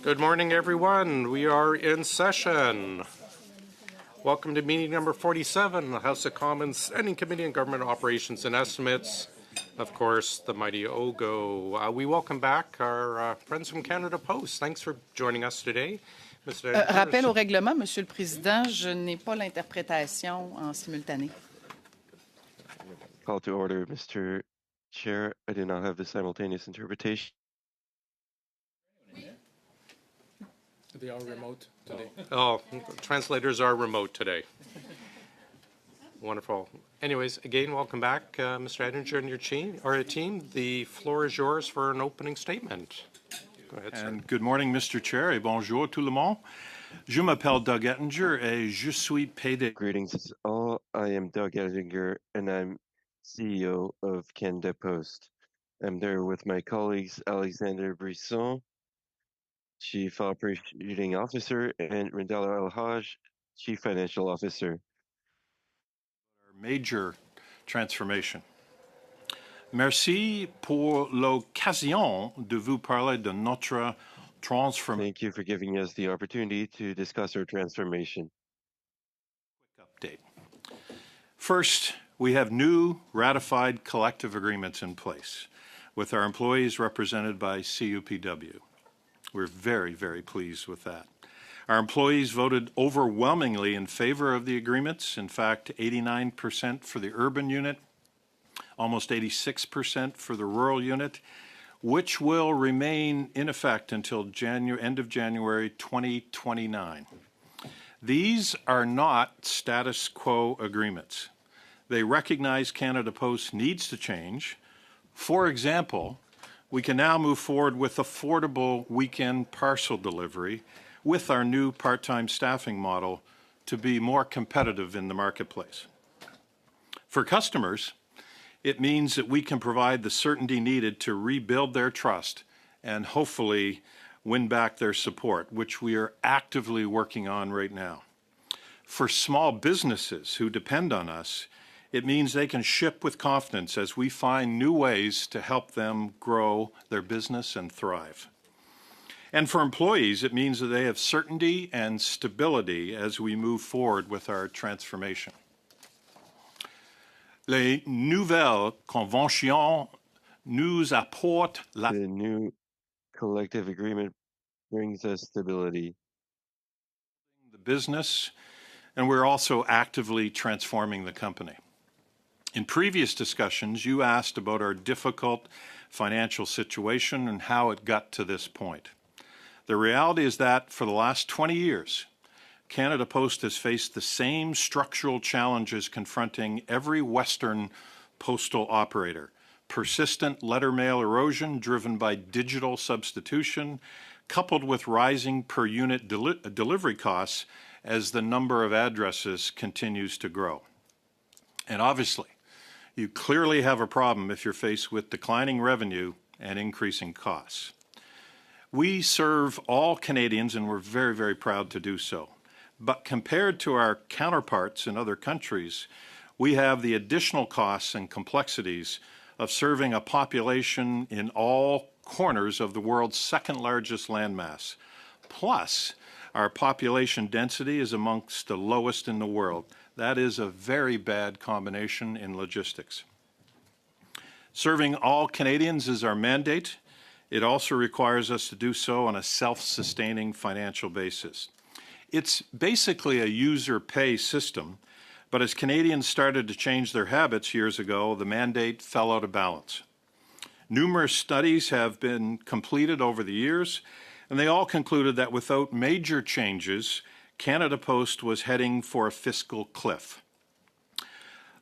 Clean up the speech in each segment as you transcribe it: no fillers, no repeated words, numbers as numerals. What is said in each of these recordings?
Good morning, everyone. We are in session. Welcome to meeting number 47, the House of Commons Standing Committee on Government Operations and Estimates. Of course, the mighty OGGO. We welcome back our friends from Canada Post. Thanks for joining us today. Rappel au règlement, Monsieur le Président, je n'ai pas l'interprétation en simultané. Call to order, Mr. Chair. I do not have the simultaneous interpretation. They are remote today. Oh, translators are remote today. Wonderful. Anyways, again, welcome back, Mr. Edinger and your team. The floor is yours for an opening statement. Go ahead, sir. And good morning, Mr. Chair, et bonjour tout le monde. Je m'appelle Doug Ettinger et je suis PD. Greetings all. I am Doug Ettinger and I'm CEO of Canada Post. I'm there with my colleagues Alexander Brisson, Chief Operating Officer, and Rindala El-Haj, Chief Financial Officer. Our major transformation. Merci pour l'occasion de vous parler de notre transformation. Thank you for giving us the opportunity to discuss our transformation. Quick update. First, we have new ratified collective agreements in place with our employees represented by CUPW. We're very, very pleased with that. Our employees voted overwhelmingly in favor of the agreements. In fact, 89% for the urban unit, almost 86% for the rural unit, which will remain in effect until end of January 2029. These are not status quo agreements. They recognize Canada Post needs to change. For example, we can now move forward with affordable weekend parcel delivery with our new part-time staffing model to be more competitive in the marketplace. For customers, it means that we can provide the certainty needed to rebuild their trust and hopefully win back their support, which we are actively working on right now. For small businesses who depend on us, it means they can ship with confidence as we find new ways to help them grow their business and thrive. And for employees, it means that they have certainty and stability as we move forward with our transformation. Les nouvelles conventions nous apportent The new collective agreement brings us stability. The business, and we're also actively transforming the company. In previous discussions, you asked about our difficult financial situation and how it got to this point. The reality is that for the last 20 years, Canada Post has faced the same structural challenges confronting every Western postal operator. Persistent letter mail erosion driven by digital substitution, coupled with rising per unit delivery costs as the number of addresses continues to grow. And obviously, you clearly have a problem if you're faced with declining revenue and increasing costs. We serve all Canadians, and we're very, very proud to do so. But compared to our counterparts in other countries, we have the additional costs and complexities of serving a population in all corners of the world's second largest landmass. Plus, our population density is amongst the lowest in the world. That is a very bad combination in logistics. Serving all Canadians is our mandate. It also requires us to do so on a self-sustaining financial basis. It's basically a user pay system, but as Canadians started to change their habits years ago, the mandate fell out of balance. Numerous studies have been completed over the years, and they all concluded that without major changes, Canada Post was heading for a fiscal cliff.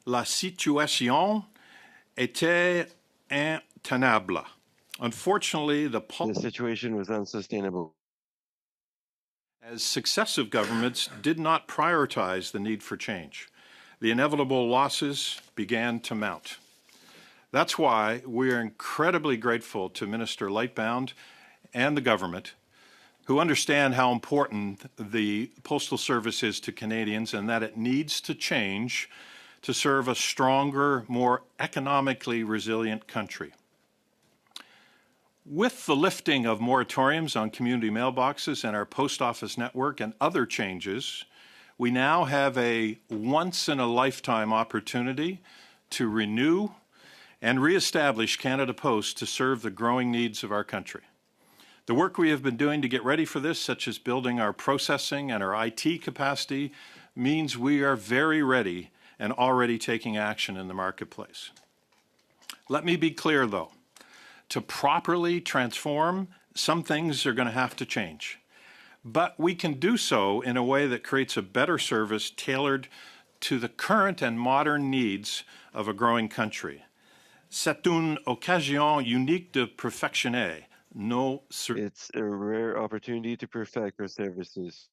La situation était intenable. Unfortunately, the situation was unsustainable. As successive governments did not prioritize the need for change, the inevitable losses began to mount. That's why we are incredibly grateful to Minister Lightbound and the government who understand how important the Postal Service is to Canadians and that it needs to change to serve a stronger, more economically resilient country. With the lifting of moratoriums on community mailboxes and our post office network and other changes, we now have a once-in-a-lifetime opportunity to renew and reestablish Canada Post to serve the growing needs of our country. The work we have been doing to get ready for this, such as building our processing and our IT capacity, means we are very ready and already taking action in the marketplace. Let me be clear, though. To properly transform, some things are going to have to change. But we can do so in a way that creates a better service tailored to the current and modern needs of a growing country. C'est une occasion unique de perfectionner nos It's a rare opportunity to perfect our services.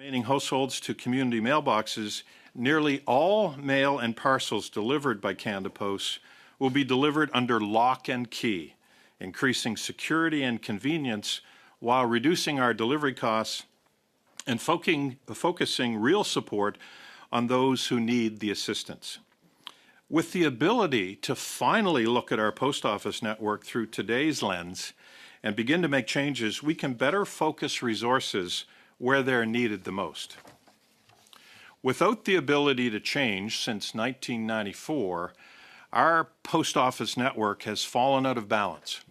remaining households to community mailboxes. Nearly all mail and parcels delivered by Canada Post will be delivered under lock and key, increasing security and convenience while reducing our delivery costs and focusing real support on those who need the assistance. With the ability to finally look at our post office network through today's lens and begin to make changes, we can better focus resources where they're needed the most. Without the ability to change since 1994, our post office network has fallen out of balance.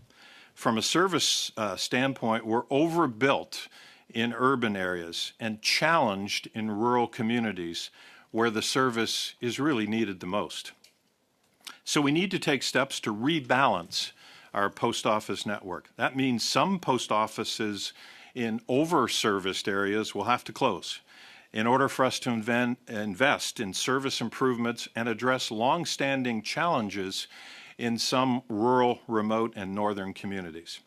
From a service standpoint, we're overbuilt in urban areas and challenged in rural communities where the service is really needed the most. So we need to take steps to rebalance our post office network. That means some post offices in over-serviced areas will have to close in order for us to invest in service improvements and address long-standing challenges in some rural, remote, and northern communities.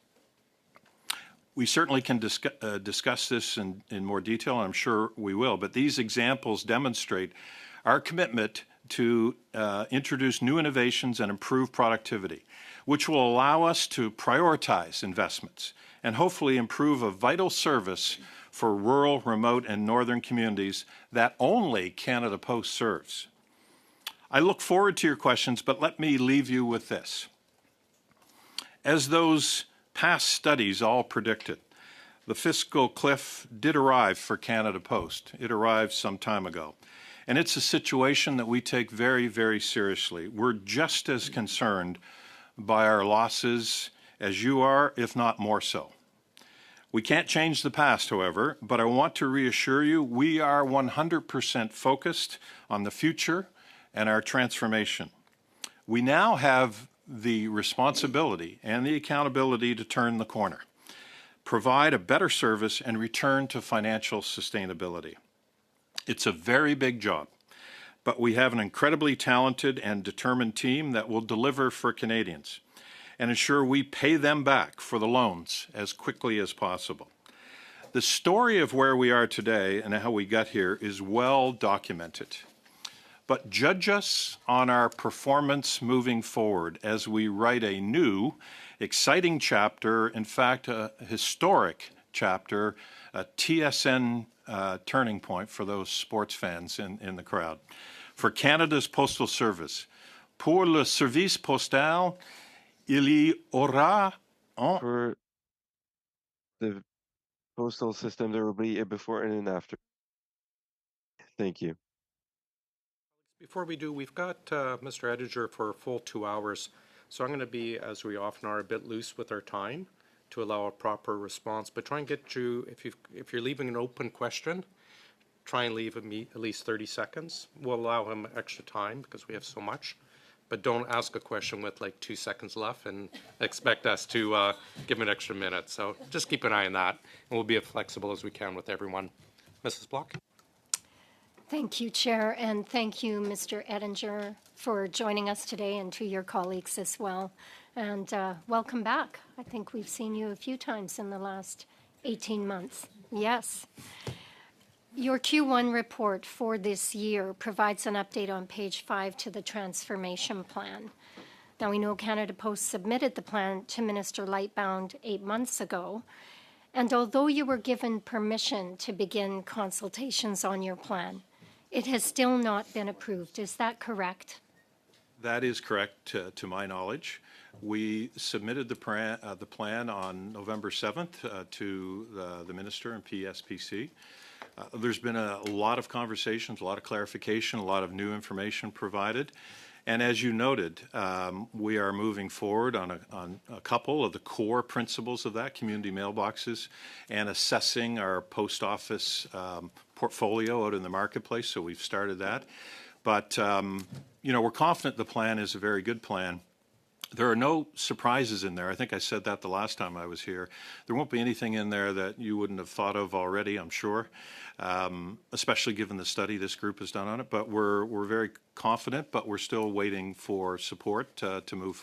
We certainly can discuss this in more detail, and I'm sure we will, but these examples demonstrate our commitment to introduce new innovations and improve productivity, which will allow us to prioritize investments and hopefully improve a vital service for rural, remote, and northern communities that only Canada Post serves. I look forward to your questions, but let me leave you with this. As those past studies all predicted, the fiscal cliff did arrive for Canada Post. It arrived some time ago. And it's a situation that we take very, very seriously. We're just as concerned by our losses as you are, if not more so. We can't change the past, however, but I want to reassure you we are 100% focused on the future and our transformation. We now have the responsibility and the accountability to turn the corner, provide a better service, and return to financial sustainability. It's a very big job, but we have an incredibly talented and determined team that will deliver for Canadians and ensure we pay them back for the loans as quickly as possible. The story of where we are today and how we got here is well documented. But judge us on our performance moving forward as we write a new, exciting chapter, in fact, a historic chapter, a TSN turning point for those sports fans in the crowd. For Canada's Postal Service, pour le service postal, il y aura un... For the postal system, there will be a before and an after. Thank you. Before we do, we've got Mr. Edinger for a full 2 hours, so I'm going to be, as we often are, a bit loose with our time to allow a proper response. But try and get you, if you're leaving an open question, try and leave me at least 30 seconds. We'll allow him extra time because we have so much. But don't ask a question with like 2 seconds left and expect us to give him an extra minute. So just keep an eye on that, and we'll be as flexible as we can with everyone. Mrs. Block? Thank you, Chair, and thank you, Mr. Edinger, for joining us today, and to your colleagues as well. And welcome back. I think we've seen you a few times in the last 18 months. Yes. Your Q1 report for this year provides an update on page 5 to the transformation plan. Now, we know Canada Post submitted the plan to Minister Lightbound 8 months ago, and although you were given permission to begin consultations on your plan, it has still not been approved. Is that correct? That is correct, to my knowledge. We submitted the plan on November 7th to the minister and PSPC. There's been a lot of conversations, a lot of clarification, a lot of new information provided. And as you noted, we are moving forward on a couple of the core principles of that, community mailboxes, and assessing our post office portfolio out in the marketplace. So we've started that. But, we're confident the plan is a very good plan. There are no surprises in there. I think I said that the last time I was here. There won't be anything in there that you wouldn't have thought of already, I'm sure, especially given the study this group has done on it. But we're very confident, but we're still waiting for support to move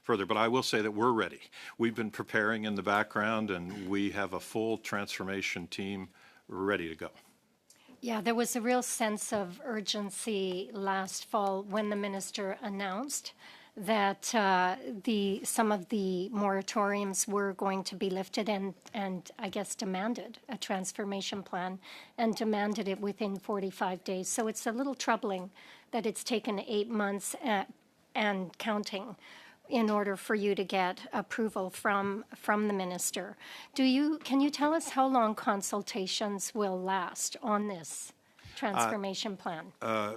further. But I will say that we're ready. We've been preparing in the background, and we have a full transformation team ready to go. Yeah, there was a real sense of urgency last fall when the minister announced that some of the moratoriums were going to be lifted and I guess demanded a transformation plan and demanded it within 45 days. So it's a little troubling that it's taken 8 months and counting in order for you to get approval from the minister. Can you tell us how long consultations will last on this transformation plan?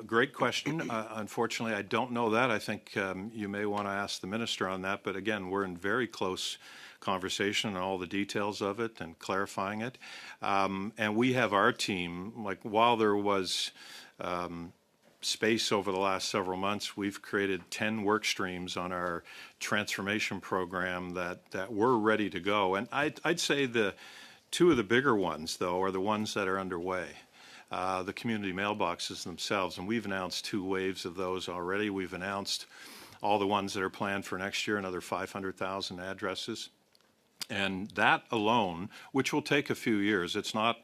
Great question. Unfortunately, I don't know that. I think you may want to ask the minister on that. But again, we're in very close conversation on all the details of it and clarifying it. And we have our team, while there was space over the last several months, we've created 10 work streams on our transformation program that we're ready to go. And I'd say the two of the bigger ones, though, are the ones that are underway. The community mailboxes themselves, and we've announced 2 waves of those already. We've announced all the ones that are planned for next year, another 500,000 addresses. And that alone, which will take a few years, it's not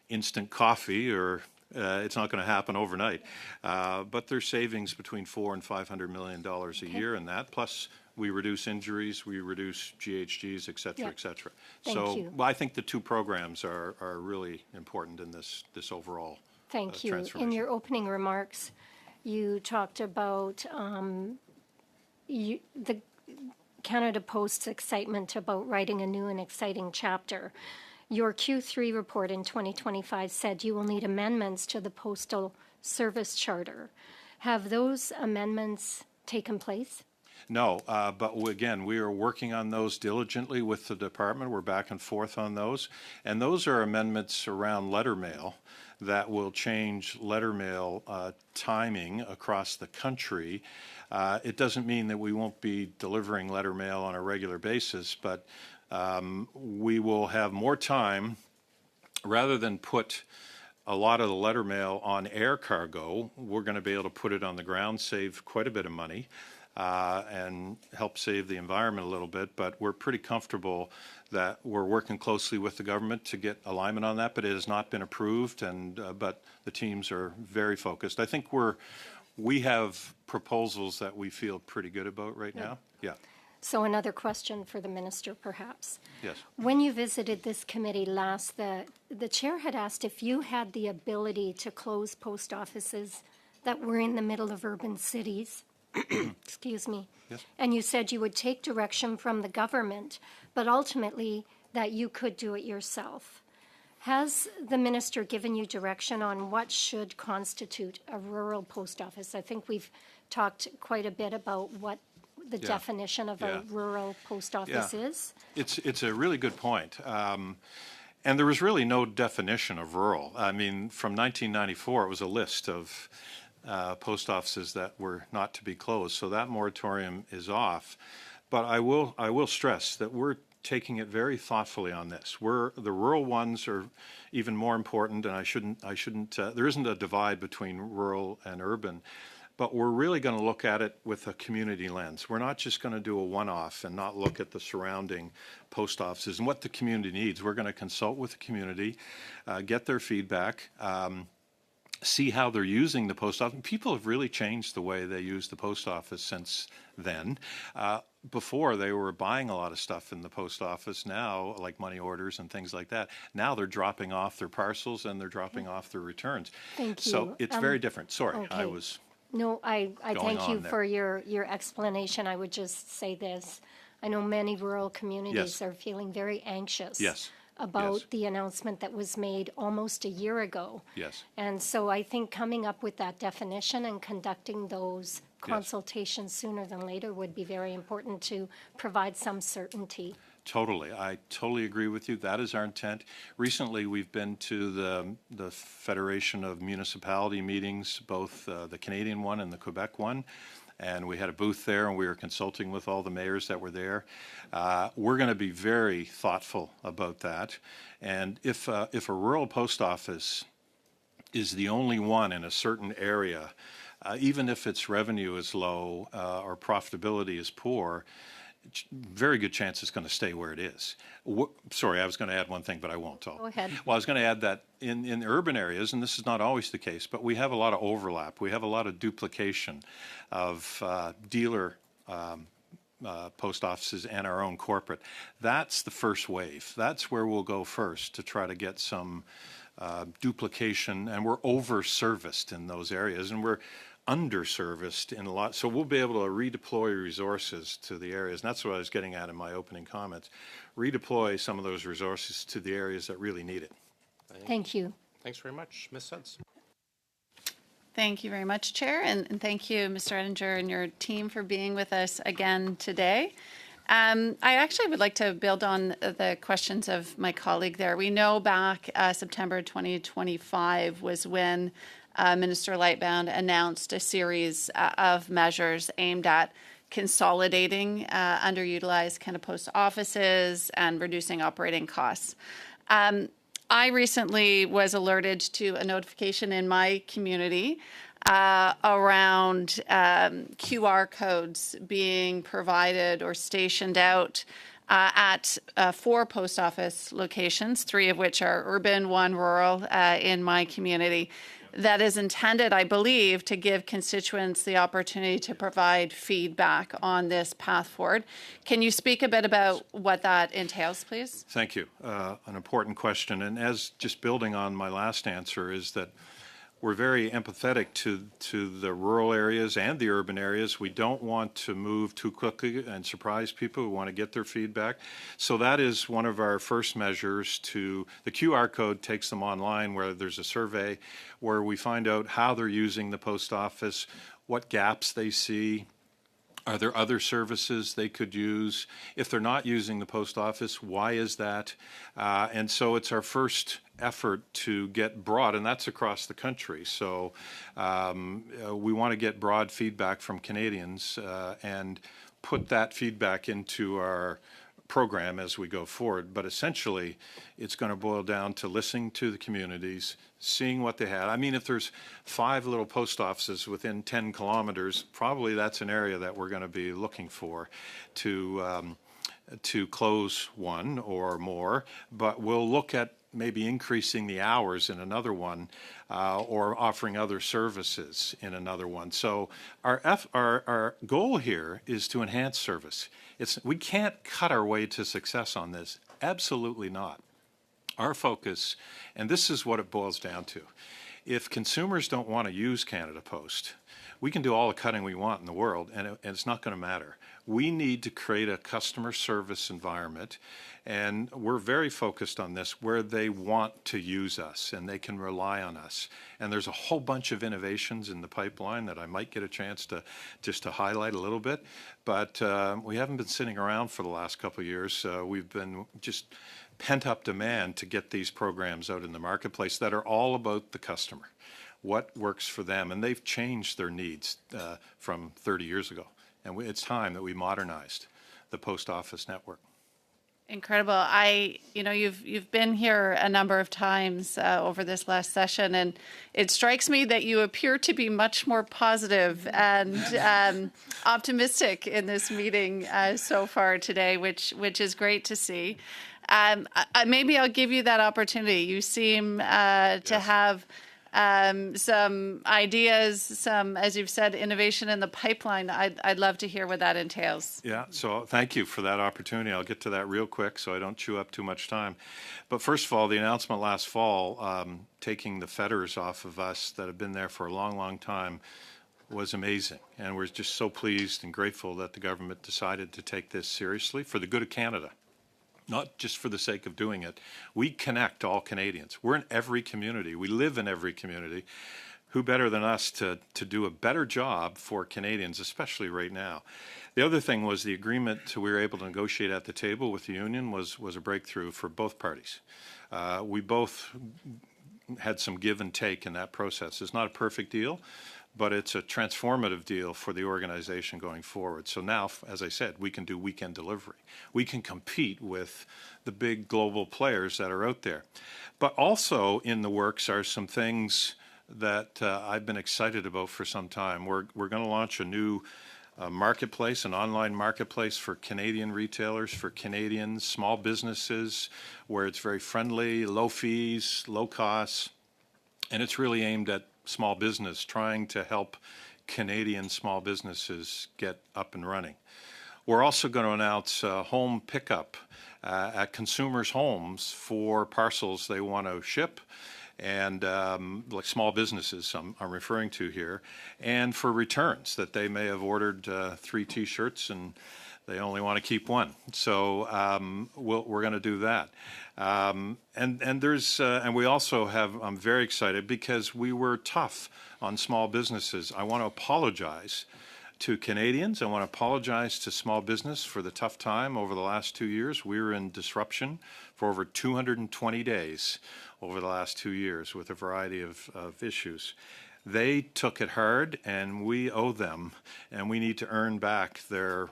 instant coffee or it's not going to happen overnight. But there's savings between $400 and $500 million a year in that. Plus, we reduce injuries, we reduce GHGs, et cetera, et cetera. Thank you. I think the 2 programs are really important in this overall Thank you. transformation. In your opening remarks, you talked about the Canada Post's excitement about writing a new and exciting chapter. Your Q3 report in 2025 said you will need amendments to the Postal Service Charter. Have those amendments taken place? No, but again, we are working on those diligently with the department. We're back and forth on those. And those are amendments around letter mail that will change letter mail timing across the country. It doesn't mean that we won't be delivering letter mail on a regular basis, but we will have more time rather than put a lot of the letter mail on air cargo. We're going to be able to put it on the ground, save quite a bit of money, and help save the environment a little bit. But we're pretty comfortable that we're working closely with the government to get alignment on that, but it has not been approved, but the teams are very focused. I think we have proposals that we feel pretty good about right now. Yeah. So another question for the minister, perhaps. Yes. When you visited this committee last, the chair had asked if you had the ability to close post offices that were in the middle of urban cities. Excuse me. Yes. And you said you would take direction from the government, but ultimately that you could do it yourself. Has the minister given you direction on what should constitute a rural post office? I think we've talked quite a bit about what the definition of a rural post office is. It's a really good point. And there was really no definition of rural. I mean, from 1994, it was a list of post offices that were not to be closed. So that moratorium is off. But I will stress that we're taking it very thoughtfully on this. The rural ones are even more important, and I shouldn't. There isn't a divide between rural and urban. But we're really going to look at it with a community lens. We're not just going to do a one-off and not look at the surrounding post offices and what the community needs. We're going to consult with the community, get their feedback, see how they're using the post office. People have really changed the way they use the post office since then. Before, they were buying a lot of stuff in the post office now, like money orders and things like that. Now they're dropping off their parcels and they're dropping off their returns. Thank you. So it's very different. Sorry, okay. I was... No, I going thank you on there. for your explanation. I would just say this. I know many rural communities Yes. are feeling very anxious Yes. about Yes. the announcement that was made almost a year ago. Yes. And so I think coming up with that definition and conducting those consultations sooner than later would be very important to provide some certainty. Totally. I totally agree with you. That is our intent. Recently, we've been to the Federation of Municipality meetings, both the Canadian one and the Quebec one, and we had a booth there, and we were consulting with all the mayors that were there. We're going to be very thoughtful about that. And if a rural post office is the only one in a certain area, even if its revenue is low or profitability is poor, very good chance it's going to stay where it is. Sorry, I was going to add one thing, but I won't. Go ahead. Well, I was going to add that in urban areas, and this is not always the case, but we have a lot of overlap. We have a lot of duplication of dealer post offices and our own corporate. That's the first wave. That's where we'll go first to try to get some duplication, and we're over-serviced in those areas, and we're underserviced in a lot. So we'll be able to redeploy resources to the areas, and that's what I was getting at in my opening comments. Redeploy some of those resources to the areas that really need it. Thank you. Thanks very much. Ms. Suds. Thank you very much, Chair, and thank you, Mr. Ettinger, and your team for being with us again today. I actually would like to build on the questions of my colleague there. We know back September 2025 was when Minister Lightbound announced a series of measures aimed at consolidating underutilized kind of post offices and reducing operating costs. I recently was alerted to a notification in my community around QR codes being provided or stationed out at 4 post office locations, 3 of which are urban, 1 rural in my community. That is intended, I believe, to give constituents the opportunity to provide feedback on this path forward. Can you speak a bit about what that entails, please? Thank you. An important question. And as just building on my last answer is that we're very empathetic to the rural areas and the urban areas. We don't want to move too quickly and surprise people. We want to get their feedback. So that is one of our first measures. The QR code takes them online where there's a survey where we find out how they're using the post office, what gaps they see. Are there other services they could use? If they're not using the post office, why is that? And so it's our first effort to get broad, and that's across the country. So we want to get broad feedback from Canadians and put that feedback into our program as we go forward. But essentially, it's going to boil down to listening to the communities, seeing what they had. I mean, if there's 5 little post offices within 10 kilometers, probably that's an area that we're going to be looking for to close one or more. But we'll look at maybe increasing the hours in another one or offering other services in another one. So our goal here is to enhance service. We can't cut our way to success on this. Absolutely not. Our focus, and this is what it boils down to, if consumers don't want to use Canada Post, we can do all the cutting we want in the world, and it's not going to matter. We need to create a customer service environment, and we're very focused on this, where they want to use us and they can rely on us. And there's a whole bunch of innovations in the pipeline that I might get a chance to just to highlight a little bit. But we haven't been sitting around for the last couple of years. We've been just pent-up demand to get these programs out in the marketplace that are all about the customer, what works for them. And they've changed their needs from 30 years ago. And it's time that we modernized the post office network. Incredible. You've been here a number of times over this last session, and it strikes me that you appear to be much more positive and optimistic in this meeting so far today, which is great to see. Maybe I'll give you that opportunity. You seem to have some ideas, as you've said, innovation in the pipeline. I'd love to hear what that entails. Yeah, so thank you for that opportunity. I'll get to that real quick so I don't chew up too much time. But first of all, the announcement last fall, taking the fetters off of us that have been there for a long, long time, was amazing. And we're just so pleased and grateful that the government decided to take this seriously for the good of Canada, not just for the sake of doing it. We connect all Canadians. We're in every community. We live in every community. Who better than us to do a better job for Canadians, especially right now? The other thing was the agreement we were able to negotiate at the table with the union was a breakthrough for both parties. We both had some give and take in that process. It's not a perfect deal, but it's a transformative deal for the organization going forward. So now, as I said, we can do weekend delivery. We can compete with the big global players that are out there. But also in the works are some things that I've been excited about for some time. We're going to launch a new marketplace, an online marketplace for Canadian retailers, for Canadians, small businesses, where it's very friendly, low fees, low costs, and it's really aimed at small business, trying to help Canadian small businesses get up and running. We're also going to announce home pickup at consumers' homes for parcels they want to ship, and like small businesses I'm referring to here, and for returns that they may have ordered 3 T-shirts and they only want to keep one. So we're going to do that. And we also have, I'm very excited because we were tough on small businesses. I want to apologize to Canadians. I want to apologize to small business for the tough time over the last 2 years. We were in disruption for over 220 days over the last 2 years with a variety of issues. They took it hard, and we owe them, and we need to earn back their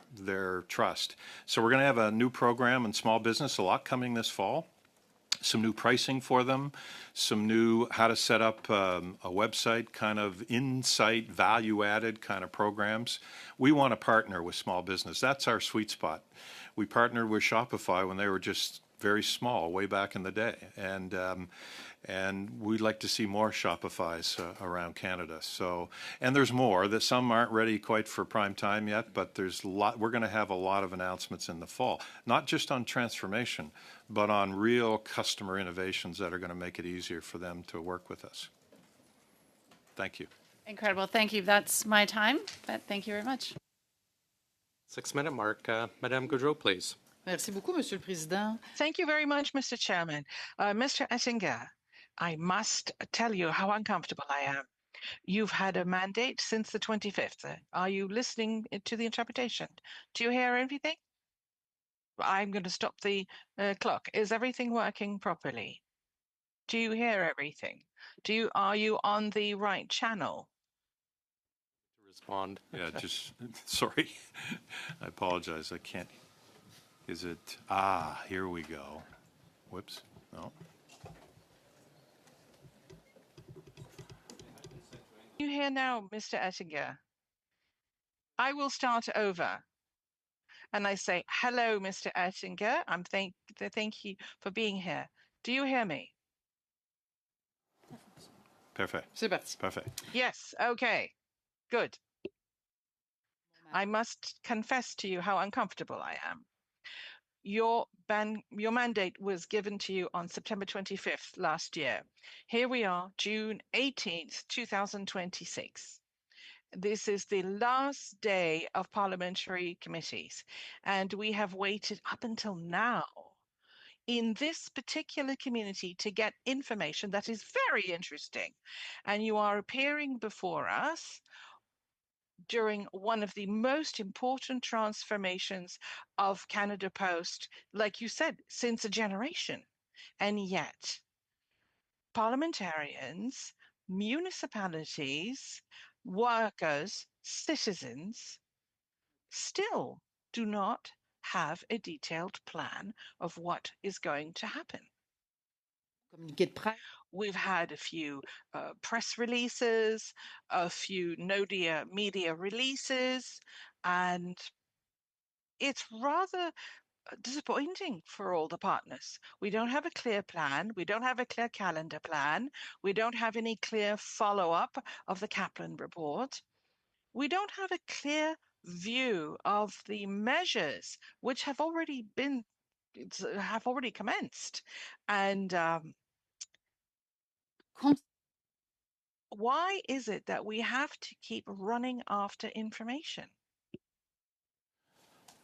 trust. So we're going to have a new program in small business, a lot coming this fall. Some new pricing for them, some new how to set up a website, kind of insight, value-added kind of programs. We want to partner with small business. That's our sweet spot. We partnered with Shopify when they were just very small, way back in the day, and we'd like to see more Shopifys around Canada. So, and there's more. That some aren't ready quite for prime time yet, but there's a lot. We're going to have a lot of announcements in the fall, not just on transformation, but on real customer innovations that are going to make it easier for them to work with us. Thank you. Incredible. Thank you. That's my time, but thank you very much. 6-minute mark. Madame Gaudreau, please. Merci beaucoup, Monsieur le Président. Thank you very much, Mr. Chairman. Mr. Ettinger, I must tell you how uncomfortable I am. You've had a mandate since the 25th. Are you listening to the interpretation? Do you hear everything? I'm going to stop the clock. Is everything working properly? Do you hear everything? Are you on the right channel? Respond. Yeah, just sorry. I apologize. I can't. Is it? Here we go. Whoops. No. You hear now, Mr. Ettinger? I will start over. And I say, hello, Mr. Ettinger. Thank you for being here. Do you hear me? Perfect. C'est parti. Perfect. Yes. Okay. Good. I must confess to you how uncomfortable I am. Your mandate was given to you on September 25th last year. Here we are, June 18th, 2026. This is the last day of parliamentary committees, and we have waited up until now in this particular community to get information that is very interesting. And you are appearing before us during one of the most important transformations of Canada Post, like you said, since a generation. And yet, parliamentarians, municipalities, workers, citizens still do not have a detailed plan of what is going to happen. Communiqué de presse. We've had a few press releases, a few media releases, and it's rather disappointing for all the partners. We don't have a clear plan. We don't have a clear calendar plan. We don't have any clear follow-up of the Kaplan report. We don't have a clear view of the measures which have already commenced. And Why is it that we have to keep running after information?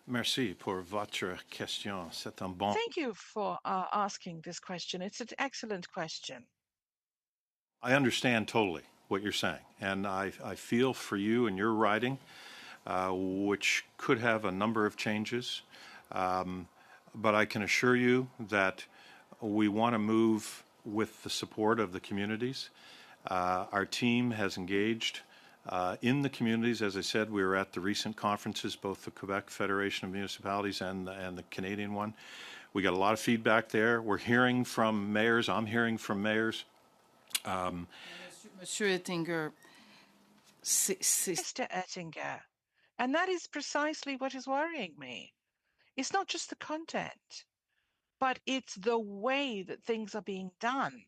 Merci pour votre question. C'est un bon. Thank you for asking this question. It's an excellent question. I understand totally what you're saying, and I feel for you and your writing, which could have a number of changes. But I can assure you that we want to move with the support of the communities. Our team has engaged in the communities. As I said, we were at the recent conferences, both the Quebec Federation of Municipalities and the Canadian one. We got a lot of feedback there. We're hearing from mayors. I'm hearing from mayors. Monsieur Ettinger, Mr. Ettinger, and that is precisely what is worrying me. It's not just the content, but it's the way that things are being done.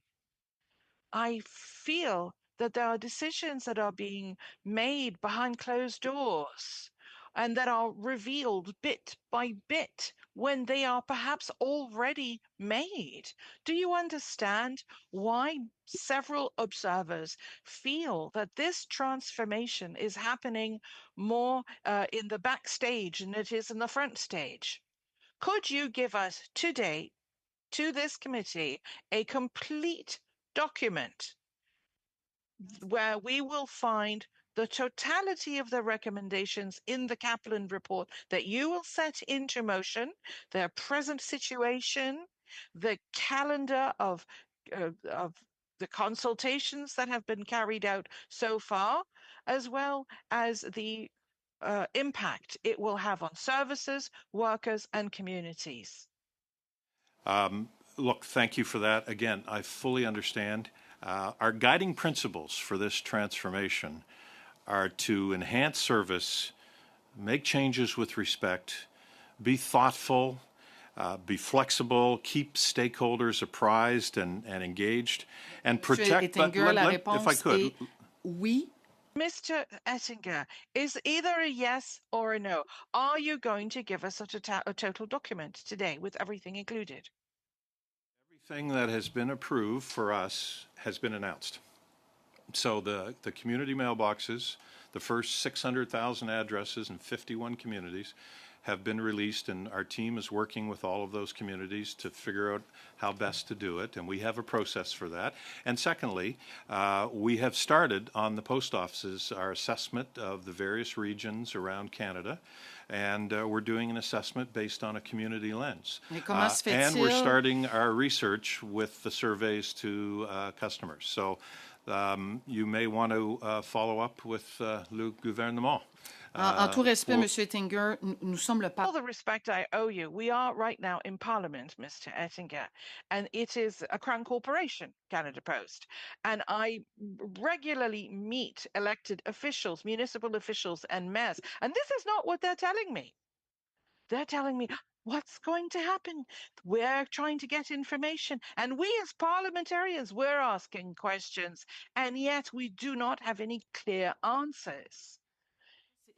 I feel that there are decisions that are being made behind closed doors and that are revealed bit by bit when they are perhaps already made. Do you understand why several observers feel that this transformation is happening more in the backstage than it is in the front stage? Could you give us today, to this committee, a complete document where we will find the totality of the recommendations in the Kaplan report that you will set into motion, their present situation, the calendar of the consultations that have been carried out so far, as well as the impact it will have on services, workers, and communities. Look, thank you for that. Again, I fully understand. Our guiding principles for this transformation are to enhance service, make changes with respect, be thoughtful, be flexible, keep stakeholders apprised and engaged, and protect. Ettinger, la if I réponse could, est oui. Mr. Ettinger, is either a yes or a no? Are you going to give us a total document today with everything included? everything that has been approved for us has been announced. So the community mailboxes, the first 600,000 addresses in 51 communities, have been released, and our team is working with all of those communities to figure out how best to do it, and we have a process for that. And secondly, we have started on the post offices our assessment of the various regions around Canada, and we're doing an assessment based on a community lens. And we're starting our research with the surveys to customers. So you may want to follow up with le gouvernement. En tout respect, Monsieur Ettinger, nous sommes le All the respect I owe you, we are right now in Parliament, Mr. Ettinger, and it is a crown corporation, Canada Post. And I regularly meet elected officials, municipal officials, and mayors, and this is not what they're telling me. They're telling me, what's going to happen? We're trying to get information. And we as parliamentarians, we're asking questions. And yet we do not have any clear answers.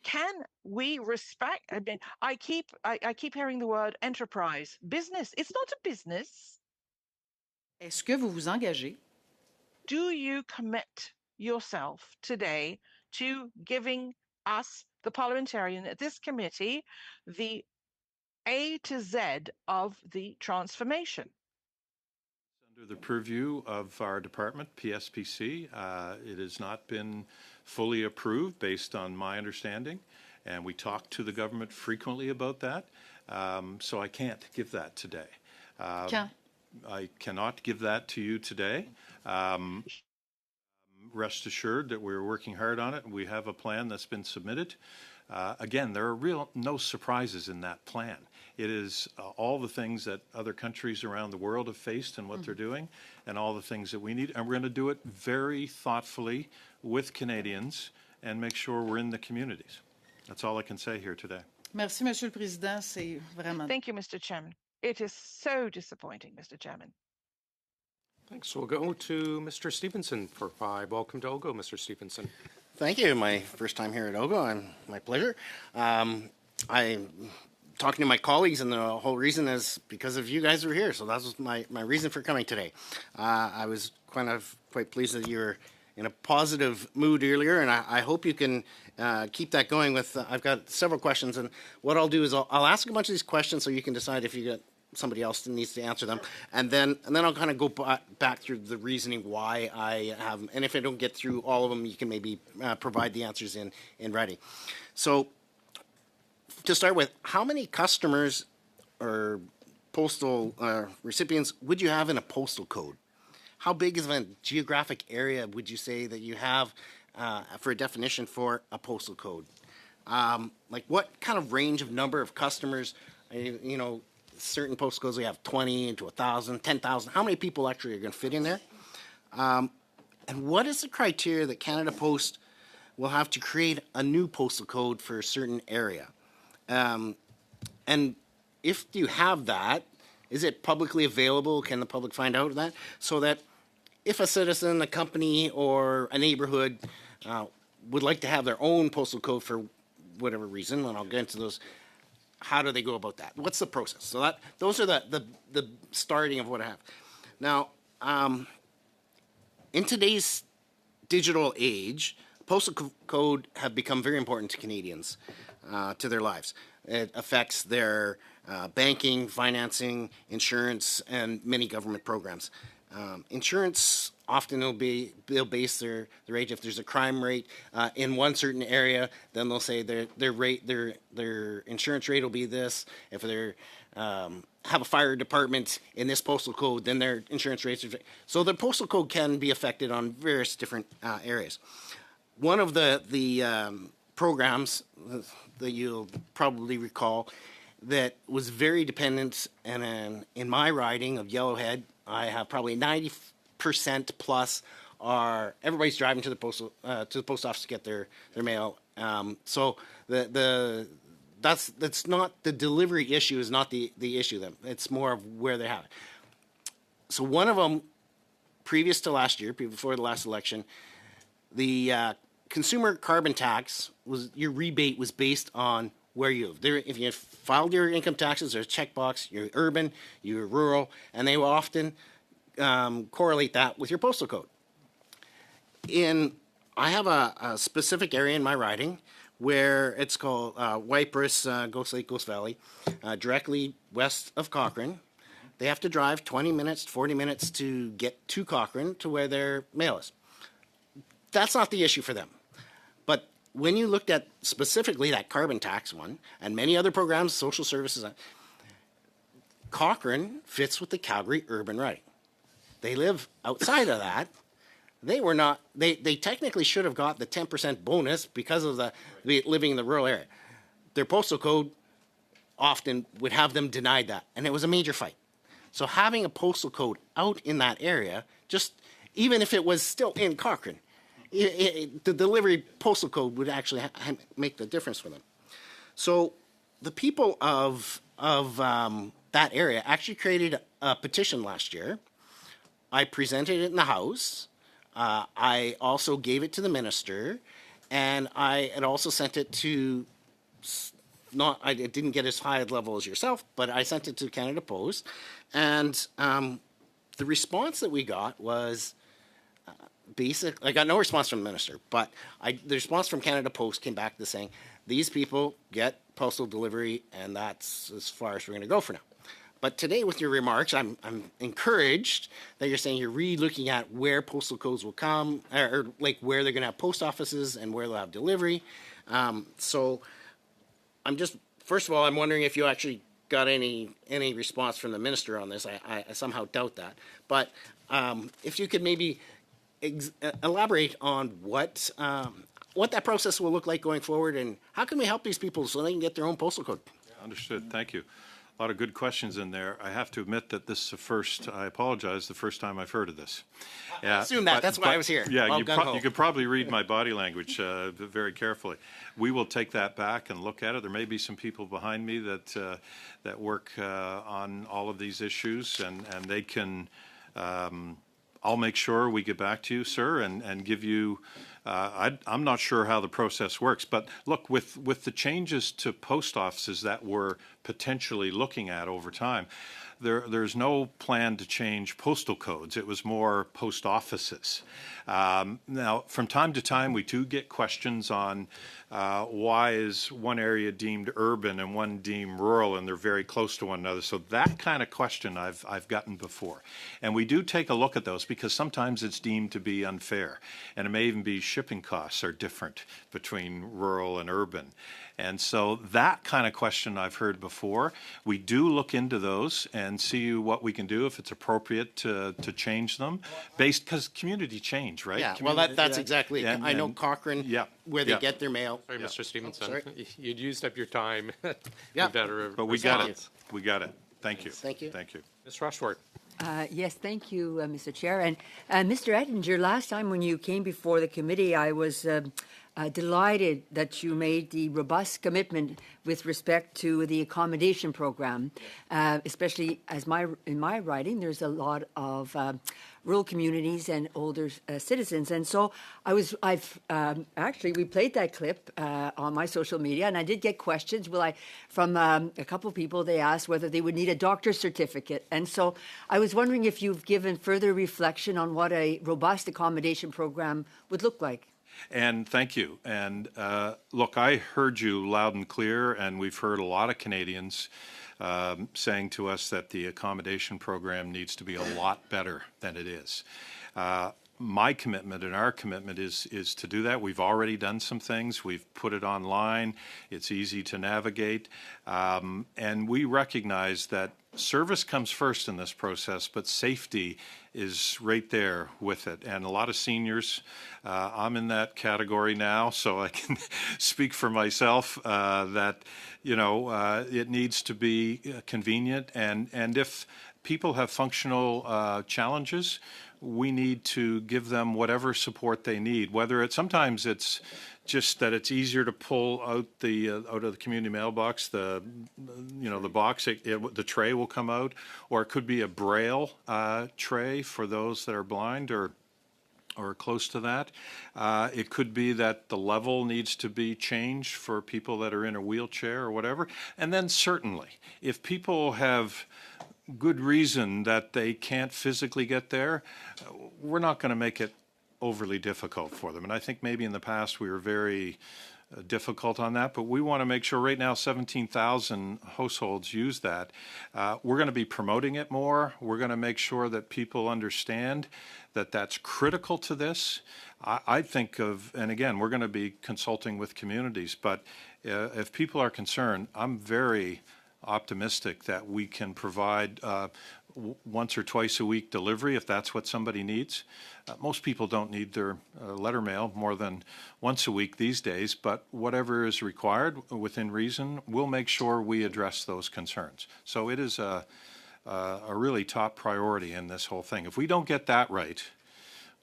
Can we respect? I mean, I keep hearing the word enterprise, business. It's not a business. Est-ce que vous vous engagez? Do you commit yourself today to giving us, the parliamentarian at this committee, the A to Z of the transformation? Under the purview of our department, PSPC, it has not been fully approved based on my understanding, and we talk to the government frequently about that, so I can't give that today. Quand? I cannot give that to you today. Rest assured that we're working hard on it. We have a plan that's been submitted. Again, there are no surprises in that plan. It is all the things that other countries around the world have faced and what they're doing, and all the things that we need. And we're going to do it very thoughtfully with Canadians and make sure we're in the communities. That's all I can say here today. Merci, Monsieur le Président. C'est vraiment. Thank you, Mr. Chairman. It is so disappointing, Mr. Chairman. Thanks. We'll go to Mr. Stevenson for 5. Welcome to OGGO, Mr. Stevenson. Thank you. My first time here at OGGO. My pleasure. I'm talking to my colleagues, and the whole reason is because of you guys were here. So that was my reason for coming today. I was quite pleased that you were in a positive mood earlier, and I hope you can keep that going. With I've got several questions, and what I'll do is I'll ask a bunch of these questions so you can decide if you get somebody else that needs to answer them, and then I'll kind of go back through the reasoning why I have them. And if I don't get through all of them, you can maybe provide the answers in writing. So to start with, how many customers or postal recipients would you have in a postal code? How big is a geographic area would you say that you have for a definition for a postal code? Like what kind of range of number of customers, you know, certain postal codes we have 20 to 1,000, 10,000. How many people actually are going to fit in there? And what is the criteria that Canada Post will have to create a new postal code for a certain area? And if you have that, is it publicly available? Can the public find out of that? So that if a citizen, a company, or a neighborhood would like to have their own postal code for whatever reason, and I'll get into those, how do they go about that? What's the process? So those are the starting of what I have. Now, in today's digital age, postal code have become very important to Canadians, to their lives. It affects their banking, financing, insurance, and many government programs. Insurance often they'll base their rate if there's a crime rate in one certain area, then they'll say their insurance rate will be this. If they have a fire department in this postal code, then their insurance rates are. So the postal code can be affected on various different areas. One of the programs that you'll probably recall that was very dependent, and in my riding of Yellowhead, I have probably 90% plus everybody's driving to the post office to get their mail. So that's not the delivery issue is not the issue then. It's more of where they have it. So one of them, previous to last year, before the last election, the consumer carbon tax your rebate was based on where you live. If you filed your income taxes, there's a checkbox, you're urban, you're rural, and they will often correlate that with your postal code. I have a specific area in my riding where it's called Waiparis, Ghost Lake, Ghost Valley, directly west of Cochrane. They have to drive 20 minutes, 40 minutes to get to Cochrane to where their mail is. That's not the issue for them. But when you looked at specifically that carbon tax one and many other programs, social services, Cochrane fits with the Calgary urban riding. They live outside of that. They were not. They technically should have got the 10% bonus because of the living in the rural area. Their postal code often would have them denied that, and it was a major fight. So having a postal code out in that area, just even if it was still in Cochrane, the delivery postal code would actually make the difference for them. So the people of that area actually created a petition last year. I presented it in the House. I also gave it to the minister, and I had also sent it to I didn't get as high a level as yourself, but I sent it to Canada Post, and the response that we got was basic. I got no response from the minister, but the response from Canada Post came back to saying these people get postal delivery, and that's as far as we're going to go for now. But today, with your remarks, I'm encouraged that you're saying you're really looking at where postal codes will come, or like where they're going to have post offices and where they'll have delivery. So I'm just, first of all, I'm wondering if you actually got any response from the minister on this. I somehow doubt that. But if you could maybe elaborate on what that process will look like going forward, and how can we help these people so they can get their own postal code? Understood. Thank you. A lot of good questions in there. I have to admit that this is the first time I've heard of this. Yeah, I assume that. That's why I was here. Yeah, you could probably read my body language very carefully. We will take that back and look at it. There may be some people behind me that work on all of these issues, and they can, I'll make sure we get back to you, sir, and give you, I'm not sure how the process works, but look, with the changes to post offices that were potentially looking at over time. There's no plan to change postal codes. It was more post offices. Now, from time to time, we do get questions on why is one area deemed urban and one deemed rural, and they're very close to one another. So that kind of question I've gotten before. And we do take a look at those because sometimes it's deemed to be unfair. And it may even be shipping costs are different between rural and urban. And so that kind of question I've heard before. We do look into those and see what we can do if it's appropriate to change them, based because community change, right? Yeah, well, that's exactly it. I know Cochrane, yeah, where they get their mail. Sorry, Mr. Stevenson. sorry. You'd used up your time. Yeah. But we got it. We got it. Thank you. Thank you. Thank you. Ms. Rushworth. Yes, thank you, Mr. Chair. And Mr. Ettinger, last time when you came before the committee, I was delighted that you made the robust commitment with respect to the accommodation program, especially as in my writing, there's a lot of rural communities and older citizens. And so I've actually, we played that clip on my social media, and I did get questions. From a couple of people, they asked whether they would need a doctor's certificate. And so I was wondering if you've given further reflection on what a robust accommodation program would look like. And thank you. And look, I heard you loud and clear, and we've heard a lot of Canadians saying to us that the accommodation program needs to be a lot better than it is. My commitment and our commitment is to do that. We've already done some things. We've put it online. It's easy to navigate. And we recognize that service comes first in this process, but safety is right there with it. And a lot of seniors, I'm in that category now, so I can speak for myself that, it needs to be convenient. And if people have functional challenges, we need to give them whatever support they need. Sometimes it's just that it's easier to pull out out of the community mailbox the box. The tray will come out, or it could be a braille tray for those that are blind or close to that. It could be that the level needs to be changed for people that are in a wheelchair or whatever. And then certainly, if people have good reason that they can't physically get there, we're not going to make it overly difficult for them. And I think maybe in the past we were very difficult on that, but we want to make sure right now 17,000 households use that. We're going to be promoting it more. We're going to make sure that people understand that that's critical to this. I think and again, we're going to be consulting with communities, but if people are concerned, I'm very optimistic that we can provide once or twice a week delivery if that's what somebody needs. Most people don't need their letter mail more than once a week these days, but whatever is required within reason, we'll make sure we address those concerns. So it is a really top priority in this whole thing. If we don't get that right,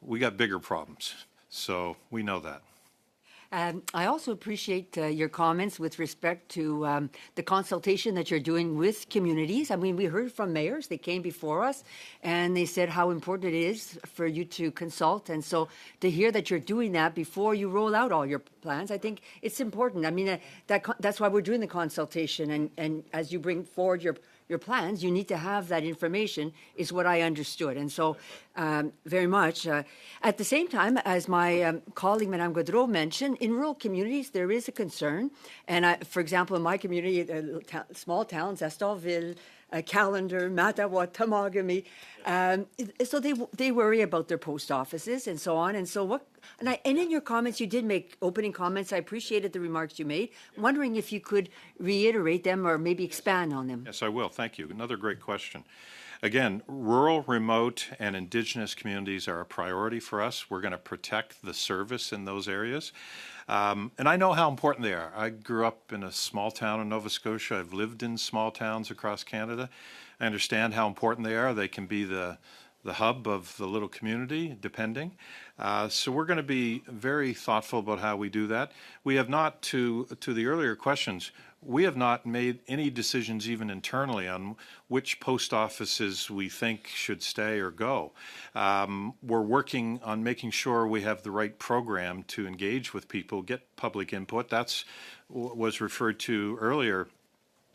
we got bigger problems. So we know that. I also appreciate your comments with respect to the consultation that you're doing with communities. I mean, we heard from mayors, they came before us, and they said how important it is for you to consult. And so to hear that you're doing that before you roll out all your plans, I think it's important. I mean, that's why we're doing the consultation. And as you bring forward your plans, you need to have that information, is what I understood. And so very much. At the same time, as my colleague, Madame Gaudreau, mentioned, in rural communities, there is a concern. And for example, in my community, small towns, Estorville, Callander, Mattawa, Tamagami. So they worry about their post offices and so on. And so and in your comments, you did make opening comments. I appreciated the remarks you made. I'm wondering if you could reiterate them or maybe expand on them. Yes, I will. Thank you. Another great question. Again, rural, remote, and Indigenous communities are a priority for us. We're going to protect the service in those areas. And I know how important they are. I grew up in a small town in Nova Scotia. I've lived in small towns across Canada. I understand how important they are. They can be the hub of the little community, depending. So we're going to be very thoughtful about how we do that. We have not, to the earlier questions, we have not made any decisions even internally on which post offices we think should stay or go. We're working on making sure we have the right program to engage with people, get public input. That's what was referred to earlier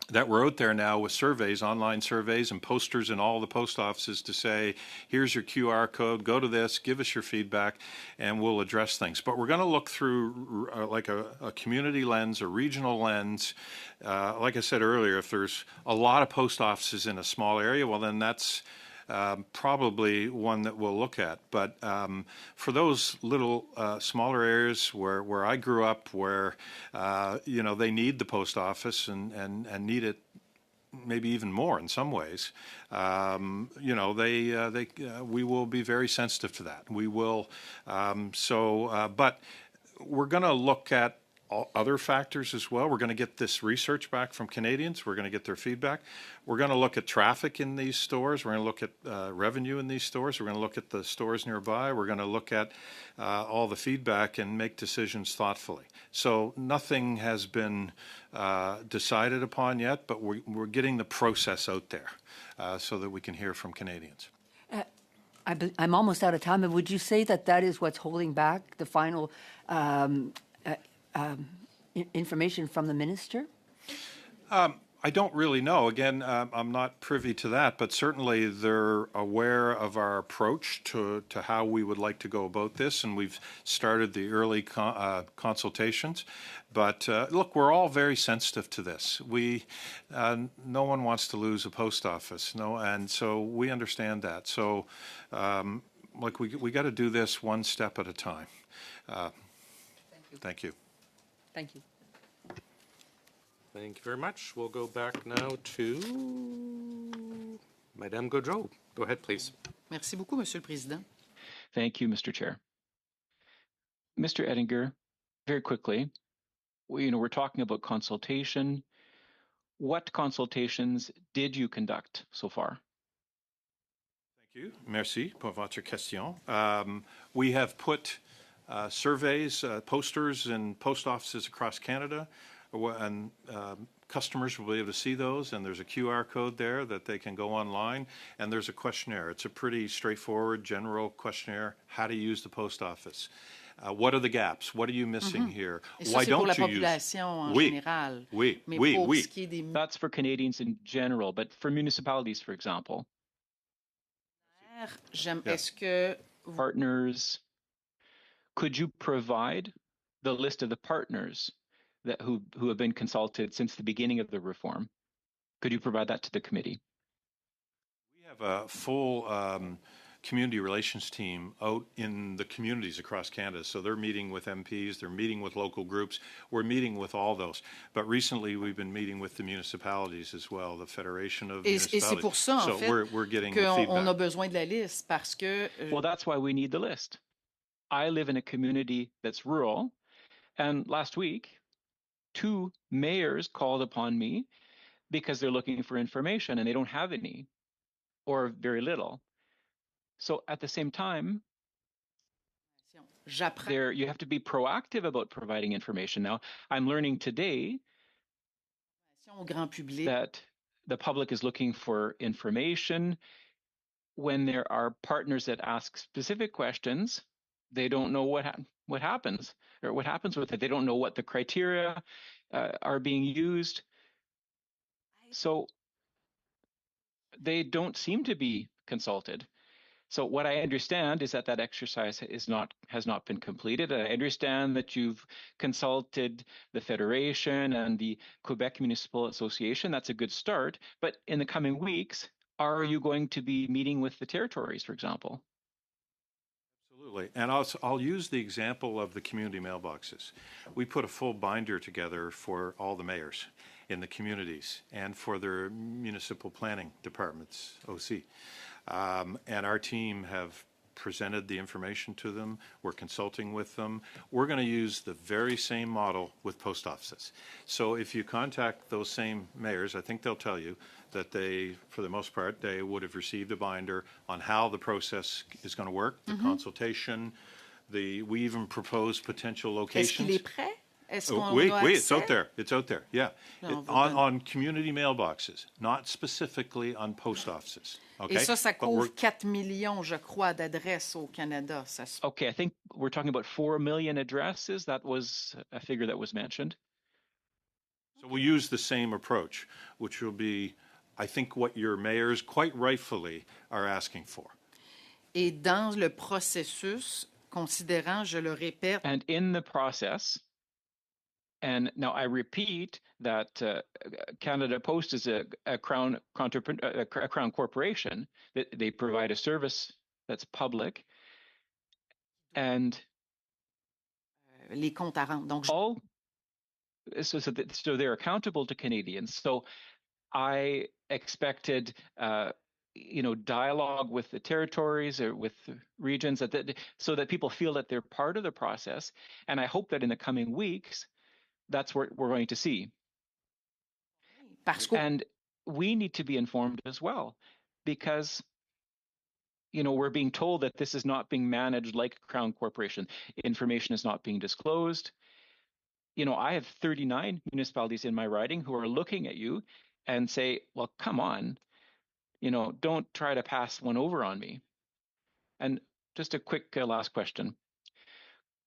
that we're out there now with surveys, online surveys, and posters in all the post offices to say, here's your QR code, go to this, give us your feedback, and we'll address things. But we're going to look through like a community lens, a regional lens. Like I said earlier, if there's a lot of post offices in a small area, well, then that's probably one that we'll look at. But for those little smaller areas where I grew up, where they need the post office and need it maybe even more in some ways, we will be very sensitive to that. We will. But we're going to look at other factors as well. We're going to get this research back from Canadians. We're going to get their feedback. We're going to look at traffic in these stores. We're going to look at revenue in these stores. We're going to look at the stores nearby. We're going to look at all the feedback and make decisions thoughtfully. So nothing has been decided upon yet, but we're getting the process out there so that we can hear from Canadians. I'm almost out of time, but would you say that is what's holding back the final information from the minister? I don't really know. Again, I'm not privy to that, but certainly they're aware of our approach to how we would like to go about this, and we've started the early consultations. But look, we're all very sensitive to this. No one wants to lose a post office, and so we understand that. So, we got to do this one step at a time. Thank you. Thank you. Thank you very much. We'll go back now to Madame Gaudreau. Go ahead, please. Merci beaucoup, Monsieur le Président. Thank you, Mr. Chair. Mr. Ettinger, very quickly, we're talking about consultation. What consultations did you conduct so far? Thank you. Merci pour votre question. We have put surveys, posters in post offices across Canada, and customers will be able to see those, and there's a QR code there that they can go online, and there's a questionnaire. It's a pretty straightforward, general questionnaire, how to use the post office. What are the gaps? What are you missing here? Et Why ça, c'est pour don't la you use? population en Oui, général. oui, Mais oui, pour oui. ce qui est des That's for Canadians in general, but for municipalities, for example, maires, Yeah. est-ce que partners, could you provide the list of the partners who have been consulted since the beginning of the reform? Could you provide that to the committee? We have a full community relations team out in the communities across Canada. So they're meeting with MPs, they're meeting with local groups. We're meeting with all those. But recently we've been meeting with the municipalities as well, the Federation of Et c'est Municipalities. pour ça, en So fait, we're getting the qu'on feedback. a besoin de la liste parce que Well, that's why we need the list. I live in a community that's rural, and last week, 2 mayors called upon me because they're looking for information and they don't have any or very little. So at the same time, j'apprends you have to be proactive about providing information. Now, I'm learning today au grand public. that the public is looking for information. When there are partners that ask specific questions, they don't know what happens or what happens with it. They don't know what the criteria are being used. So they don't seem to be consulted. So what I understand is that exercise has not been completed. I understand that you've consulted the Federation and the Quebec Municipal Association. That's a good start. But in the coming weeks, are you going to be meeting with the territories, for example? Absolutely. And I'll use the example of the community mailboxes. We put a full binder together for all the mayors in the communities and for their municipal planning departments, OC. And our team have presented the information to them. We're consulting with them. We're going to use the very same model with post offices. So if you contact those same mayors, I think they'll tell you that they, for the most part, they would have received a binder on how the process is going to work, the consultation, we even propose potential Est-ce qu'il locations. est prêt? Est-ce qu'on Oui, a oui, accès? it's out there. It's out there. Yeah, No, on community mailboxes, not specifically on post offices. Okay. Et ça But we're- couvre 4 millions, je crois, d'adresses au Canada. Ça se- Okay, I think we're talking about 4 million addresses. That was a figure that was mentioned. So We'll use the same approach, which will be, I think, what your mayors quite rightfully are asking for. Et dans le processus, considérant, je le répète, And in the process, and now I repeat that Canada Post is a crown corporation, that they provide a service that's public, and les comptes à rendre. Donc, all so they're accountable to Canadians. So I expected dialogue with the territories or with the regions so that people feel that they're part of the process. And I hope that in the coming weeks, that's what we're going to see. And we need to be informed as well, because we're being told that this is not being managed like a Crown Corporation. Information is not being disclosed. I have 39 municipalities in my riding who are looking at you and say, well, come on, don't try to pass one over on me. And just a quick last question.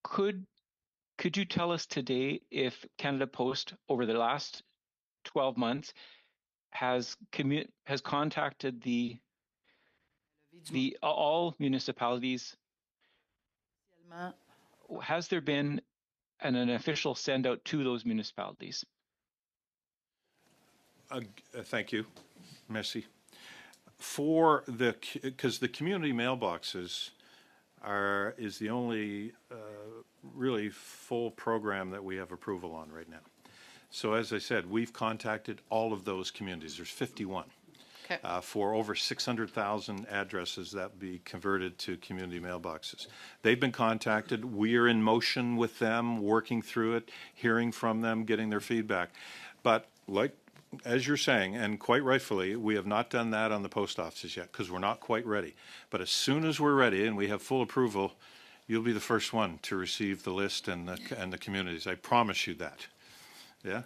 Could you tell us today if Canada Post over the last 12 months has contacted the all municipalities? Has there been an official send out to those municipalities? Thank you. Merci. Because the community mailboxes is the only really full program that we have approval on right now. So as I said, we've contacted all of those communities. There's 51 for over 600,000 addresses that be converted to community mailboxes. They've been contacted. We are in motion with them, working through it, hearing from them, getting their feedback. But as you're saying, and quite rightfully, we have not done that on the post offices yet because we're not quite ready. But as soon as we're ready and we have full approval, you'll be the first one to receive the list and the communities. I promise you that. Yeah?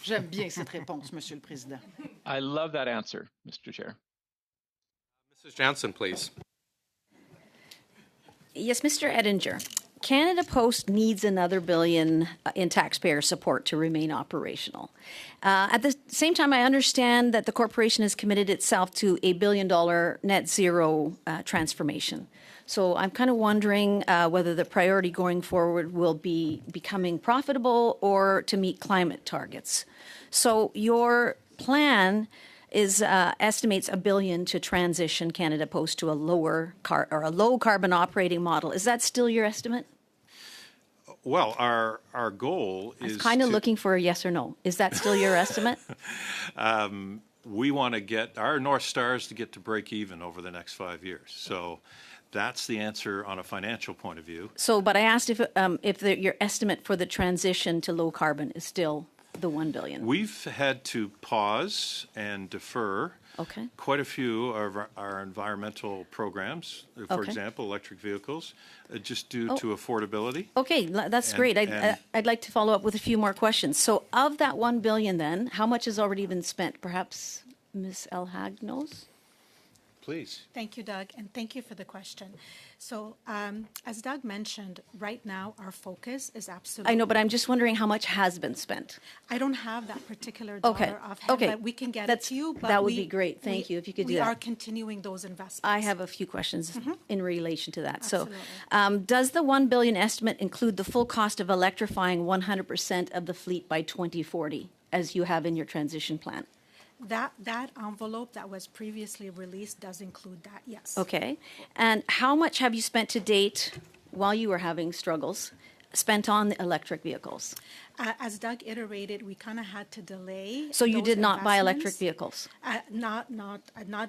J'aime bien cette réponse, Monsieur le Président. I love that answer, Mr. Chair. Mrs. Jansen, please. Yes, Mr. Edinger. Canada Post needs another $1 billion in taxpayer support to remain operational. At the same time, I understand that the corporation has committed itself to a $1 billion net zero transformation. So I'm kind of wondering whether the priority going forward will be becoming profitable or to meet climate targets. So your plan estimates $1 billion to transition Canada Post to a low carbon operating model. Is that still your estimate? Well, our goal is. I was kind of looking for a yes or no. Is that still your estimate? We want to get our North Stars to get to break even over the next 5 years. So that's the answer on a financial point of view. So, but I asked if your estimate for the transition to low carbon is still the $1 billion. We've had to pause and defer quite a few of our environmental programs, for example, electric vehicles, just due to affordability. Okay, that's great. I'd like to follow up with a few more questions. So of that $1 billion then, how much has already been spent? Perhaps Ms. Elhag knows? Please. Thank you, Doug, and thank you for the question. So, as Doug mentioned, right now our focus is absolutely. I know, but I'm just wondering how much has been spent. I don't have that particular dollar offhand, but we can get it to you. But that would be great. Thank you if you could do that. We are continuing those investments. I have a few questions in relation to that. Absolutely. So, does the $1 billion estimate include the full cost of electrifying 100% of the fleet by 2040, as you have in your transition plan? That envelope that was previously released does include that, yes. Okay. And how much have you spent to date, while you were having struggles, spent on the electric vehicles? As Doug iterated, we kind of had to delay. So you did not buy electric vehicles? Not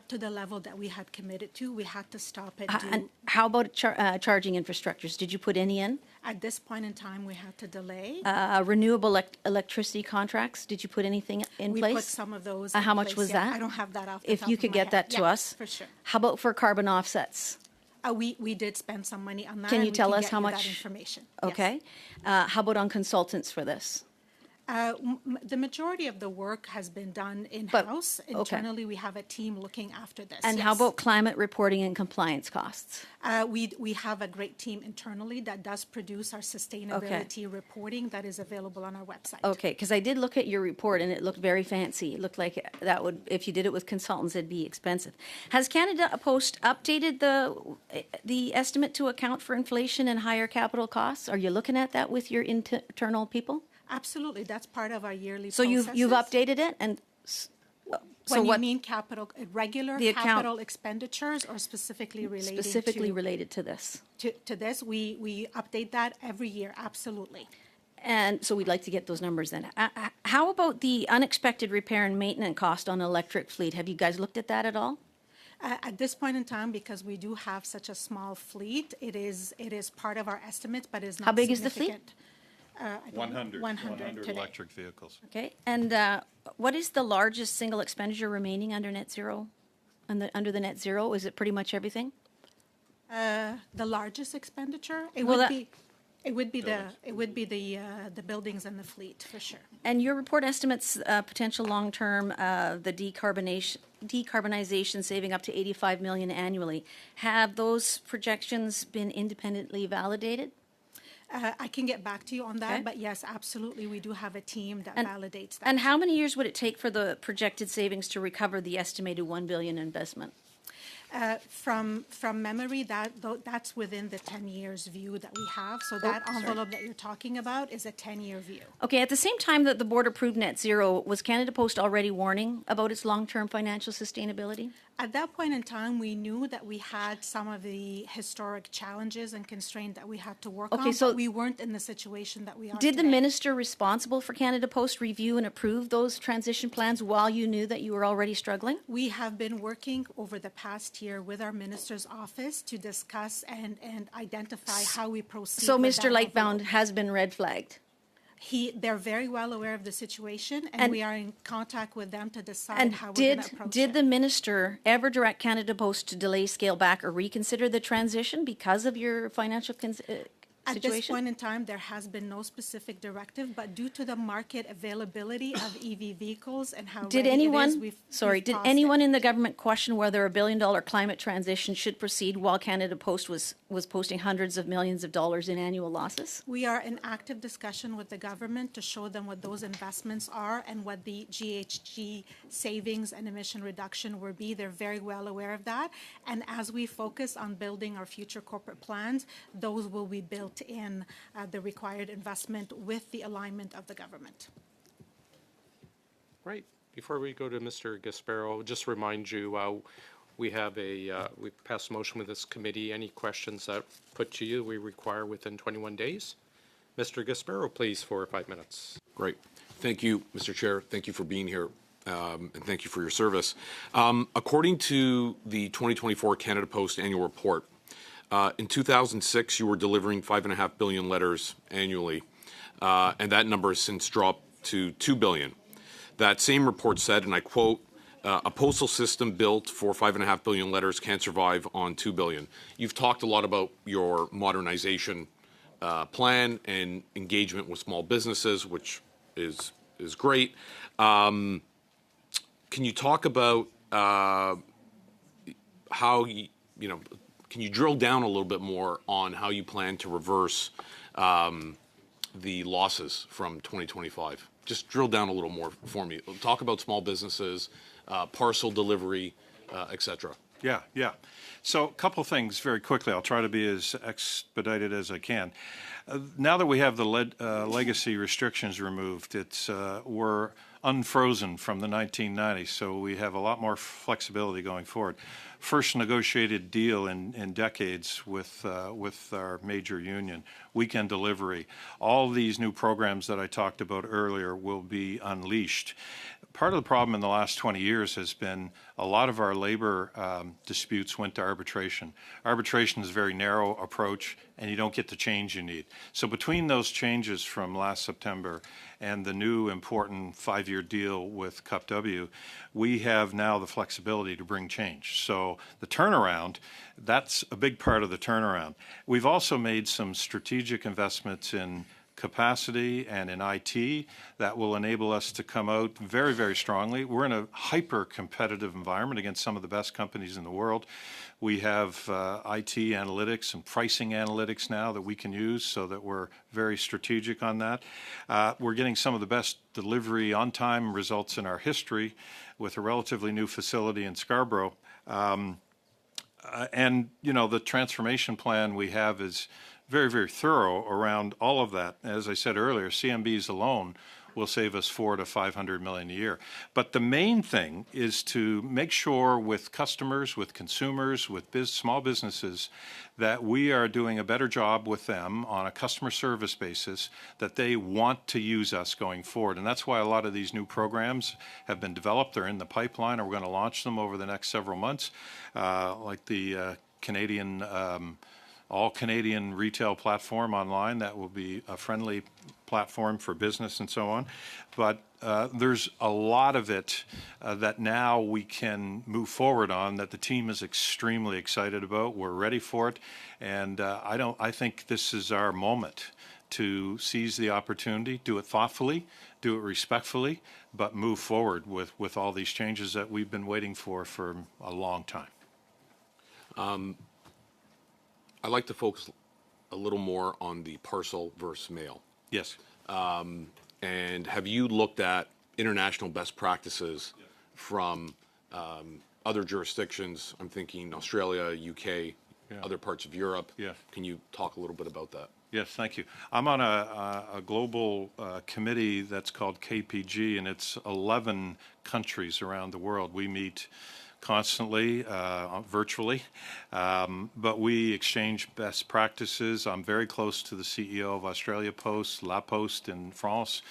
to the level that we had committed to. We had to stop it. And how about charging infrastructures? Did you put any in? At this point in time, we had to delay. Renewable electricity contracts, did you put anything in place? We put some of those How much was that? I don't have that off the top If you of could my get head. that to us. For sure. How about for carbon offsets? We did spend some money on that. Can you tell us how That much? information. Okay. Yes. How about on consultants for this? The majority of the work has been done in-house. Internally, we have a team looking after this. And how about climate reporting and compliance costs? We have a great team internally that does produce our sustainability reporting that is available on our website. Okay, because I did look at your report and it looked very fancy. It looked like that would, if you did it with consultants, it'd be expensive. Has Canada Post updated the estimate to account for inflation and higher capital costs? Are you looking at that with your internal people? Absolutely, that's part of our yearly So processes. you've updated it, and When you mean capital, regular The account- capital expenditures, or specifically related to this? To this, we update that every year. Absolutely. And so we'd like to get those numbers then. How about the unexpected repair and maintenance cost on electric fleet? Have you guys looked at that at all? At this point in time, because we do have such a small fleet, it is part of our estimates, but is not. How big is the fleet? 100 today. electric vehicles. Okay, and what is the largest single expenditure remaining under net zero? Under the net zero, is it pretty much everything? The largest expenditure, it Well, would be the buildings and the fleet, for sure. And your report estimates potential long-term the decarbonization saving up to 85 million annually. Have those projections been independently validated? I can get back to you on that, Okay. but yes, absolutely, we do have a team that validates that. And how many years would it take for the projected savings to recover the estimated 1 billion investment? From memory, that's within the 10 years view that we have. So that envelope that you're talking about is a 10-year view. Okay, at the same time that the board approved net zero, was Canada Post already warning about its long-term financial sustainability? At that point in time, we knew that we had some of the historic challenges and constraints that we had to work on, so but we weren't in the situation that we are Did the today. minister responsible for Canada Post review and approve those transition plans while you knew that you were already struggling? We have been working over the past year with our minister's office to discuss and identify how we proceed. So with Mr. that Lightbound envelope. has been red flagged. They're very well aware of the situation, and And- we are in contact with them to decide And how we're going to approach did it. the minister ever direct Canada Post to delay, scale back, or reconsider the transition because of your financial At this situation? point in time, there has been no specific directive, but due to the market availability of EV vehicles and how Did ready anyone, it is, we've did paused anyone it. in the government question whether a $1 billion climate transition should proceed while Canada Post was posting hundreds of millions of dollars in annual losses? We are in active discussion with the government to show them what those investments are and what the GHG savings and emission reduction will be. They're very well aware of that. And as we focus on building our future corporate plans, those will be built in the required investment with the alignment of the government. Right. Before we go to Mr. Gasparo, just remind you, we passed a motion with this committee. Any questions that put to you, we require within 21 days. Mr. Gasparo, please, for 5 minutes. Great. Thank you, Mr. Chair. Thank you for being here, and thank you for your service. According to the 2024 Canada Post annual report, in 2006, you were delivering 5.5 billion letters annually, and that number has since dropped to 2 billion. That same report said, and I quote, a postal system built for 5.5 billion letters can't survive on 2 billion. You've talked a lot about your modernization plan and engagement with small businesses, which is great. Can you talk about how can you drill down a little bit more on how you plan to reverse the losses from 2025? Just drill down a little more for me. Talk about small businesses, parcel delivery, etc. Yeah. So a couple things very quickly. I'll try to be as expedited as I can. Now that we have the legacy restrictions removed, we're unfrozen from the 1990s, so we have a lot more flexibility going forward. First negotiated deal in decades with our major union, weekend delivery. All these new programs that I talked about earlier will be unleashed. Part of the problem in the last 20 years has been a lot of our labor disputes went to arbitration. Arbitration is a very narrow approach, and you don't get the change you need. So between those changes from last September and the new important 5-year deal with CUPW, we have now the flexibility to bring change. So the turnaround, that's a big part of the turnaround. We've also made some strategic investments in capacity and in IT that will enable us to come out very, very strongly. We're in a hyper-competitive environment against some of the best companies in the world. We have IT analytics and pricing analytics now that we can use so that we're very strategic on that. We're getting some of the best delivery on-time results in our history with a relatively new facility in Scarborough. And, you know, the transformation plan we have is very, very thorough around all of that. As I said earlier, CMBs alone will save us $400 to $500 million a year. But the main thing is to make sure with customers, with consumers, with small businesses, that we are doing a better job with them on a customer service basis, that they want to use us going forward. And that's why a lot of these new programs have been developed. They're in the pipeline, and we're going to launch them over the next several months, like the Canadian all Canadian retail platform online that will be a friendly platform for business and so on. But there's a lot of it that now we can move forward on that the team is extremely excited about. We're ready for it. And I think this is our moment to seize the opportunity, do it thoughtfully, do it respectfully, but move forward with all these changes that we've been waiting for a long time. I'd like to focus a little more on the parcel versus mail. Yes. And have you looked at international best practices from other jurisdictions? I'm thinking Australia, UK, other parts of Europe. Yeah. Can you talk a little bit about that? Yes, thank you. I'm on a global committee that's called KPG, and it's 11 countries around the world. We meet constantly, virtually, but we exchange best practices. I'm very close to the CEO of Australia Post, La Poste in France,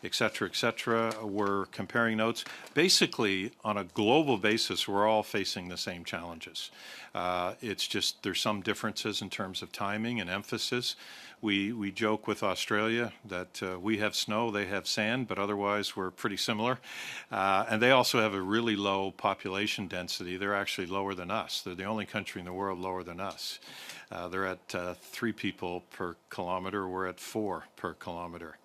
et cetera, we're comparing notes. Basically, on a global basis, we're all facing the same challenges. It's just there's some differences in terms of timing and emphasis. We joke with Australia that we have snow, they have sand, but otherwise we're pretty similar. And they also have a really low population density. They're actually lower than us. They're the only country in the world lower than us. They're at 3 people per kilometer. We're at 4 per kilometer.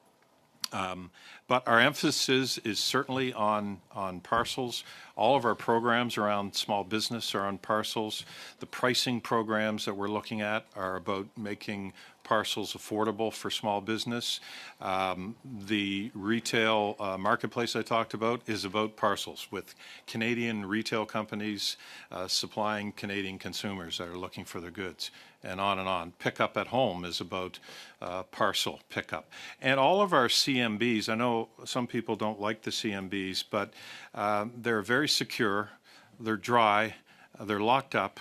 But our emphasis is certainly on parcels. All of our programs around small business are on parcels. The pricing programs that we're looking at are about making parcels affordable for small business. The retail marketplace I talked about is about parcels, with Canadian retail companies supplying Canadian consumers that are looking for their goods, and on and on. Pickup at home is about parcel pickup. And all of our CMBs, I know some people don't like the CMBs, but they're very secure, they're dry, they're locked up,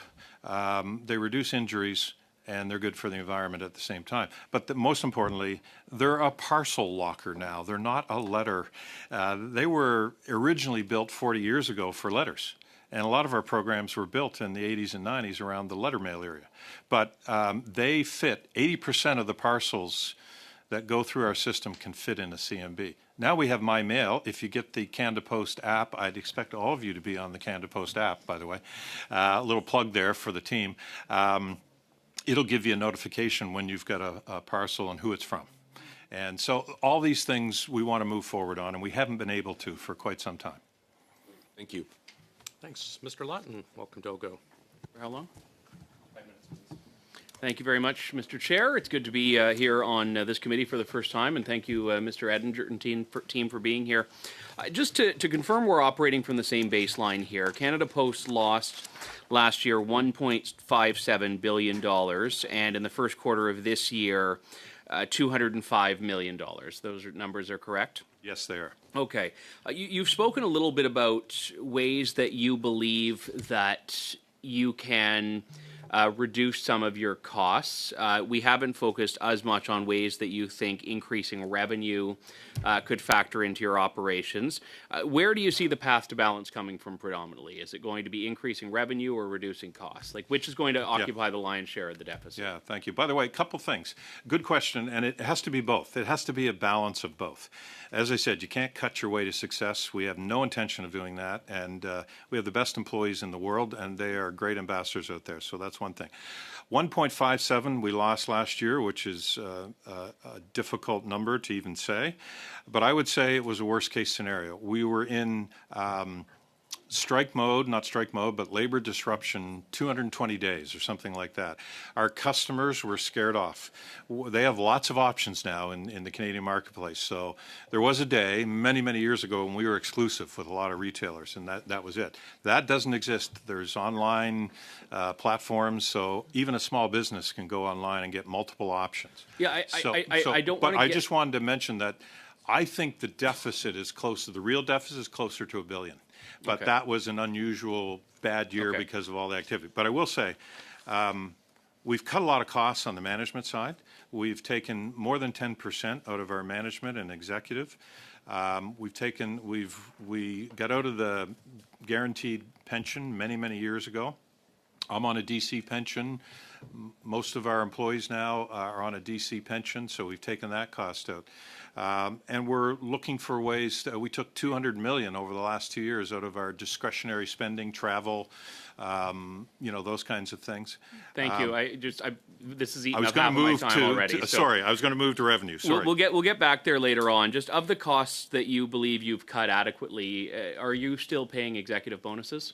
they reduce injuries, and they're good for the environment at the same time. But most importantly, they're a parcel locker now. They're not a letter. They were originally built 40 years ago for letters. And a lot of our programs were built in the 80s and 90s around the letter mail area. But they fit, 80% of the parcels that go through our system can fit in a CMB. Now we have My Mail. If you get the Canada Post app, I'd expect all of you to be on the Canada Post app, by the way. A little plug there for the team. It'll give you a notification when you've got a parcel and who it's from. And so all these things we want to move forward on, and we haven't been able to for quite some time. Thank you. Thanks. Mr. Lawton, welcome to OGGO. For how long? 5 minutes. Thank you very much, Mr. Chair. It's good to be here on this committee for the first time, and thank you, Mr. Edinger and team for being here. Just to confirm, we're operating from the same baseline here. Canada Post lost last year $1.57 billion, and in the first quarter of this year, $205 million. Those numbers are correct? Yes, they are. Okay. You've spoken a little bit about ways that you believe that you can reduce some of your costs. We haven't focused as much on ways that you think increasing revenue could factor into your operations. Where do you see the path to balance coming from predominantly? Is it going to be increasing revenue or reducing costs? Like, which is going to occupy the lion's share of the deficit? Yeah, thank you. By the way, a couple things. Good question, and it has to be both. It has to be a balance of both. As I said, you can't cut your way to success. We have no intention of doing that, and we have the best employees in the world, and they are great ambassadors out there, so that's that's one thing. 1.57 we lost last year, which is a difficult number to even say. But I would say it was a worst case scenario. We were in strike mode, not strike mode, but labor disruption 220 days or something like that. Our customers were scared off. They have lots of options now in the Canadian marketplace. So there was a day many, many years ago when we were exclusive with a lot of retailers, and that was it. That doesn't exist. There's online platforms, so even a small business can go online and get multiple options. Yeah, I don't But want to I just wanted to mention that I think the deficit is closer, the real deficit is closer to $1 billion. But Okay. that was an unusual bad year Okay. because of all the activity. But I will say, we've cut a lot of costs on the management side. We've taken more than 10% out of our management and executive. We got out of the guaranteed pension many, many years ago. I'm on a DC pension. Most of our employees now are on a DC pension, so we've taken that cost out. And we're looking for ways. We took $200 million over the last 2 years out of our discretionary spending, travel, those kinds of things. Thank you. This is I eating was up going half to of my move time already. sorry, I was going to move to revenue. Sorry. We'll get back there later on. Just of the costs that you believe you've cut adequately, are you still paying executive bonuses?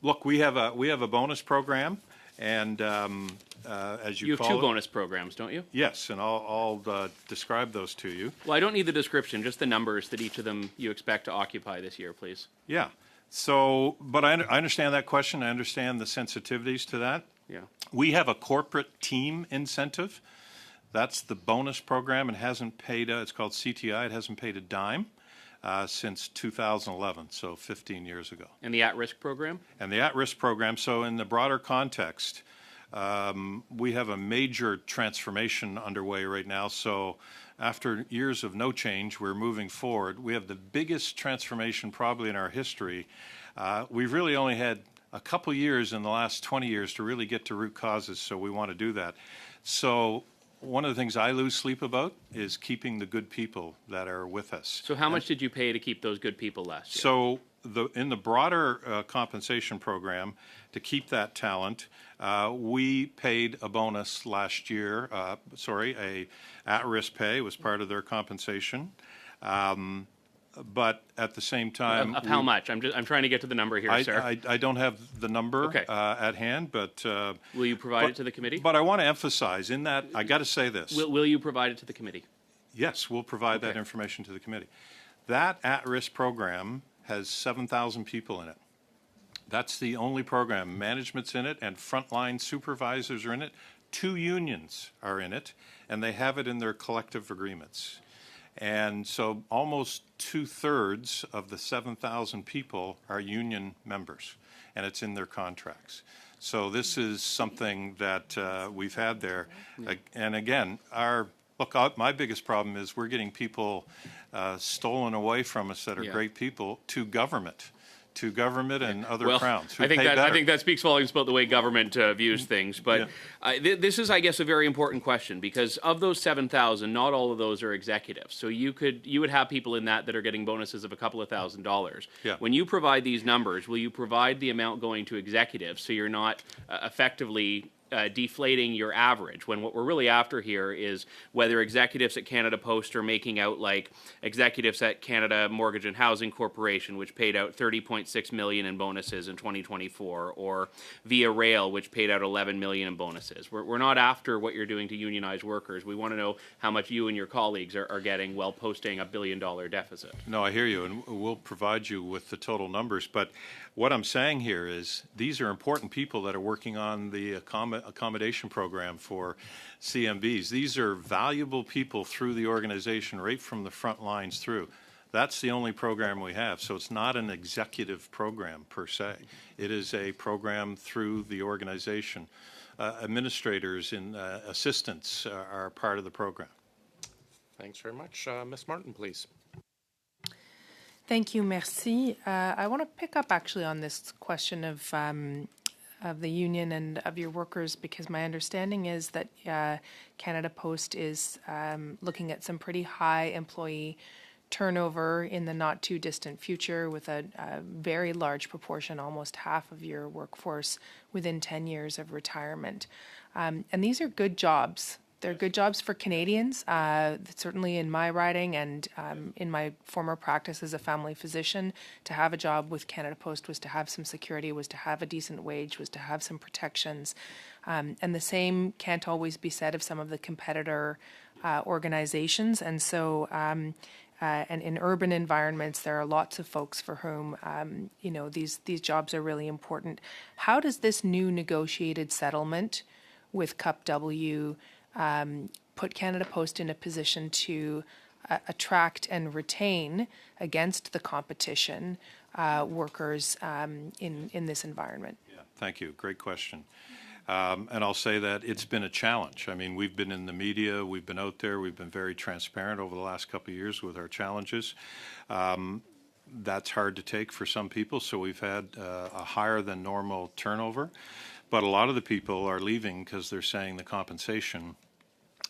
Look, we have a bonus program, and as You have call two it, bonus programs, don't you? Yes, and I'll describe those to you. Well, I don't need the description, just the numbers that each of them you expect to occupy this year, please. Yeah. So, but I understand that question. I understand the sensitivities to that. Yeah. We have a corporate team incentive. That's the bonus program. It hasn't paid. It's called CTI. It hasn't paid a dime since 2011, so 15 years ago. And the at-risk program? And the at-risk program. So, in the broader context, we have a major transformation underway right now. So, after years of no change, we're moving forward. We have the biggest transformation probably in our history. We've really only had a couple years in the last 20 years to really get to root causes, so we want to do that. So one of the things I lose sleep about is keeping the good people that are with us. So how much did you pay to keep those good people last year? So in the broader compensation program, to keep that talent, we paid a bonus last year, a at-risk pay was part of their compensation. But at the same time, of how much? I'm trying to get to the number here, sir. I don't have the number Okay. at hand, but will you provide it to the committee? But I want to emphasize in that I got to say this. Will you provide it to the committee? Yes, we'll provide that information to the committee. That at-risk program has 7,000 people in it. That's the only program. Management's in it, and frontline supervisors are in it. 2 unions are in it, and they have it in their collective agreements. And so almost 2/3 of the 7,000 people are union members, and it's in their contracts. So this is something that we've had there. And again, my biggest problem is we're getting people stolen away from us that are great people to government and other crowns who I think pay better. I think that speaks volumes about the way government views things. But this is, I guess, a very important question, because of those 7,000, not all of those are executives. So you would have people in that are getting bonuses of a couple of $1,000s. Yeah. When you provide these numbers, will you provide the amount going to executives so you're not effectively deflating your average, when what we're really after here is whether executives at Canada Post are making out like executives at Canada Mortgage and Housing Corporation, which paid out $30.6 million in bonuses in 2024, or Via Rail, which paid out $11 million in bonuses. We're not after what you're doing to unionize workers. We want to know how much you and your colleagues are getting while posting $1 billion deficit. No, I hear you, and we'll provide you with the total numbers. But what I'm saying here is these are important people that are working on the accommodation program for CMBs. These are valuable people through the organization, right from the front lines through. That's the only program we have. So it's not an executive program per se. It is a program through the organization. Administrators and assistants are part of the program. Thanks very much. Ms. Martin, please. Thank you, merci. I want to pick up actually on this question of the union and of your workers, because my understanding is that Canada Post is looking at some pretty high employee turnover in the not too distant future with a very large proportion, almost half of your workforce within 10 years of retirement. And these are good jobs. They're good jobs for Canadians. Certainly in my riding and in my former practice as a family physician, to have a job with Canada Post was to have some security, was to have a decent wage, was to have some protections. And the same can't always be said of some of the competitor organizations. And so and in urban environments, there are lots of folks for whom, these jobs are really important. How does this new negotiated settlement with CUP-W put Canada Post in a position to attract and retain against the competition workers in this environment? Yeah, thank you. Great question. And I'll say that it's been a challenge. I mean, we've been in the media, we've been out there, we've been very transparent over the last couple of years with our challenges. That's hard to take for some people, so we've had a higher than normal turnover. But a lot of the people are leaving because they're saying the compensation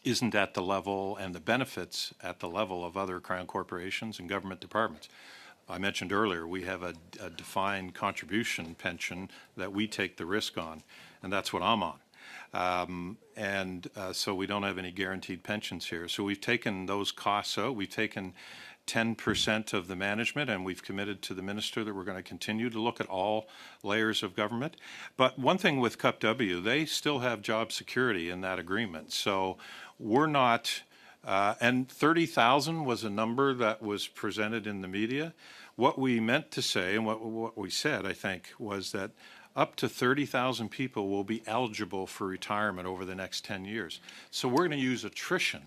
isn't at the level and the benefits at the level of other Crown corporations and government departments. I mentioned earlier, we have a defined contribution pension that we take the risk on, and that's what I'm on. So we don't have any guaranteed pensions here. So we've taken those costs out. We've taken 10% of the management, and we've committed to the minister that we're going to continue to look at all layers of government. But one thing with CUP-W, they still have job security in that agreement. So we're not, and 30,000 was a number that was presented in the media. What we meant to say, and what we said, I think, was that up to 30,000 people will be eligible for retirement over the next 10 years. So we're going to use attrition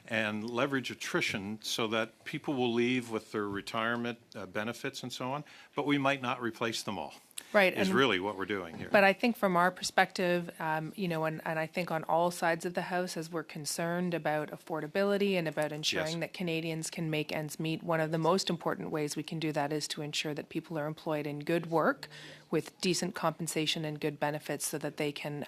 and leverage attrition so that people will leave with their retirement benefits and so on, but we might not replace them all. Right. Is really what we're doing here. But I think from our perspective, and I think on all sides of the House, as we're concerned about affordability and about ensuring that Canadians can make ends meet, one of the most important ways we can do that is to ensure that people are employed in good work with decent compensation and good benefits so that they can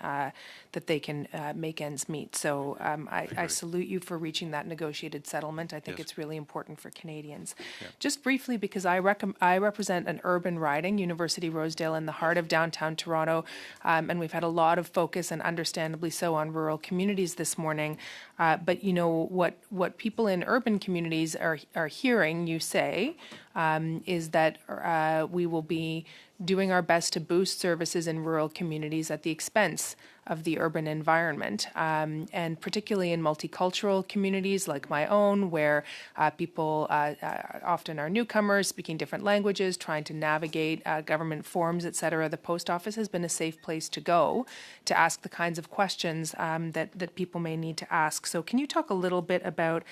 make ends meet. So I salute you for reaching that negotiated settlement. I think it's really important for Canadians. Yeah. Just briefly, because I represent an urban riding, University Rosedale, in the heart of downtown Toronto, and we've had a lot of focus, and understandably so, on rural communities this morning. But what people in urban communities are hearing you say is that we will be doing our best to boost services in rural communities at the expense of the urban environment, and particularly in multicultural communities like my own, where people often are newcomers, speaking different languages, trying to navigate government forms, et cetera. The post office has been a safe place to go to ask the kinds of questions that people may need to ask. So can you talk a little bit about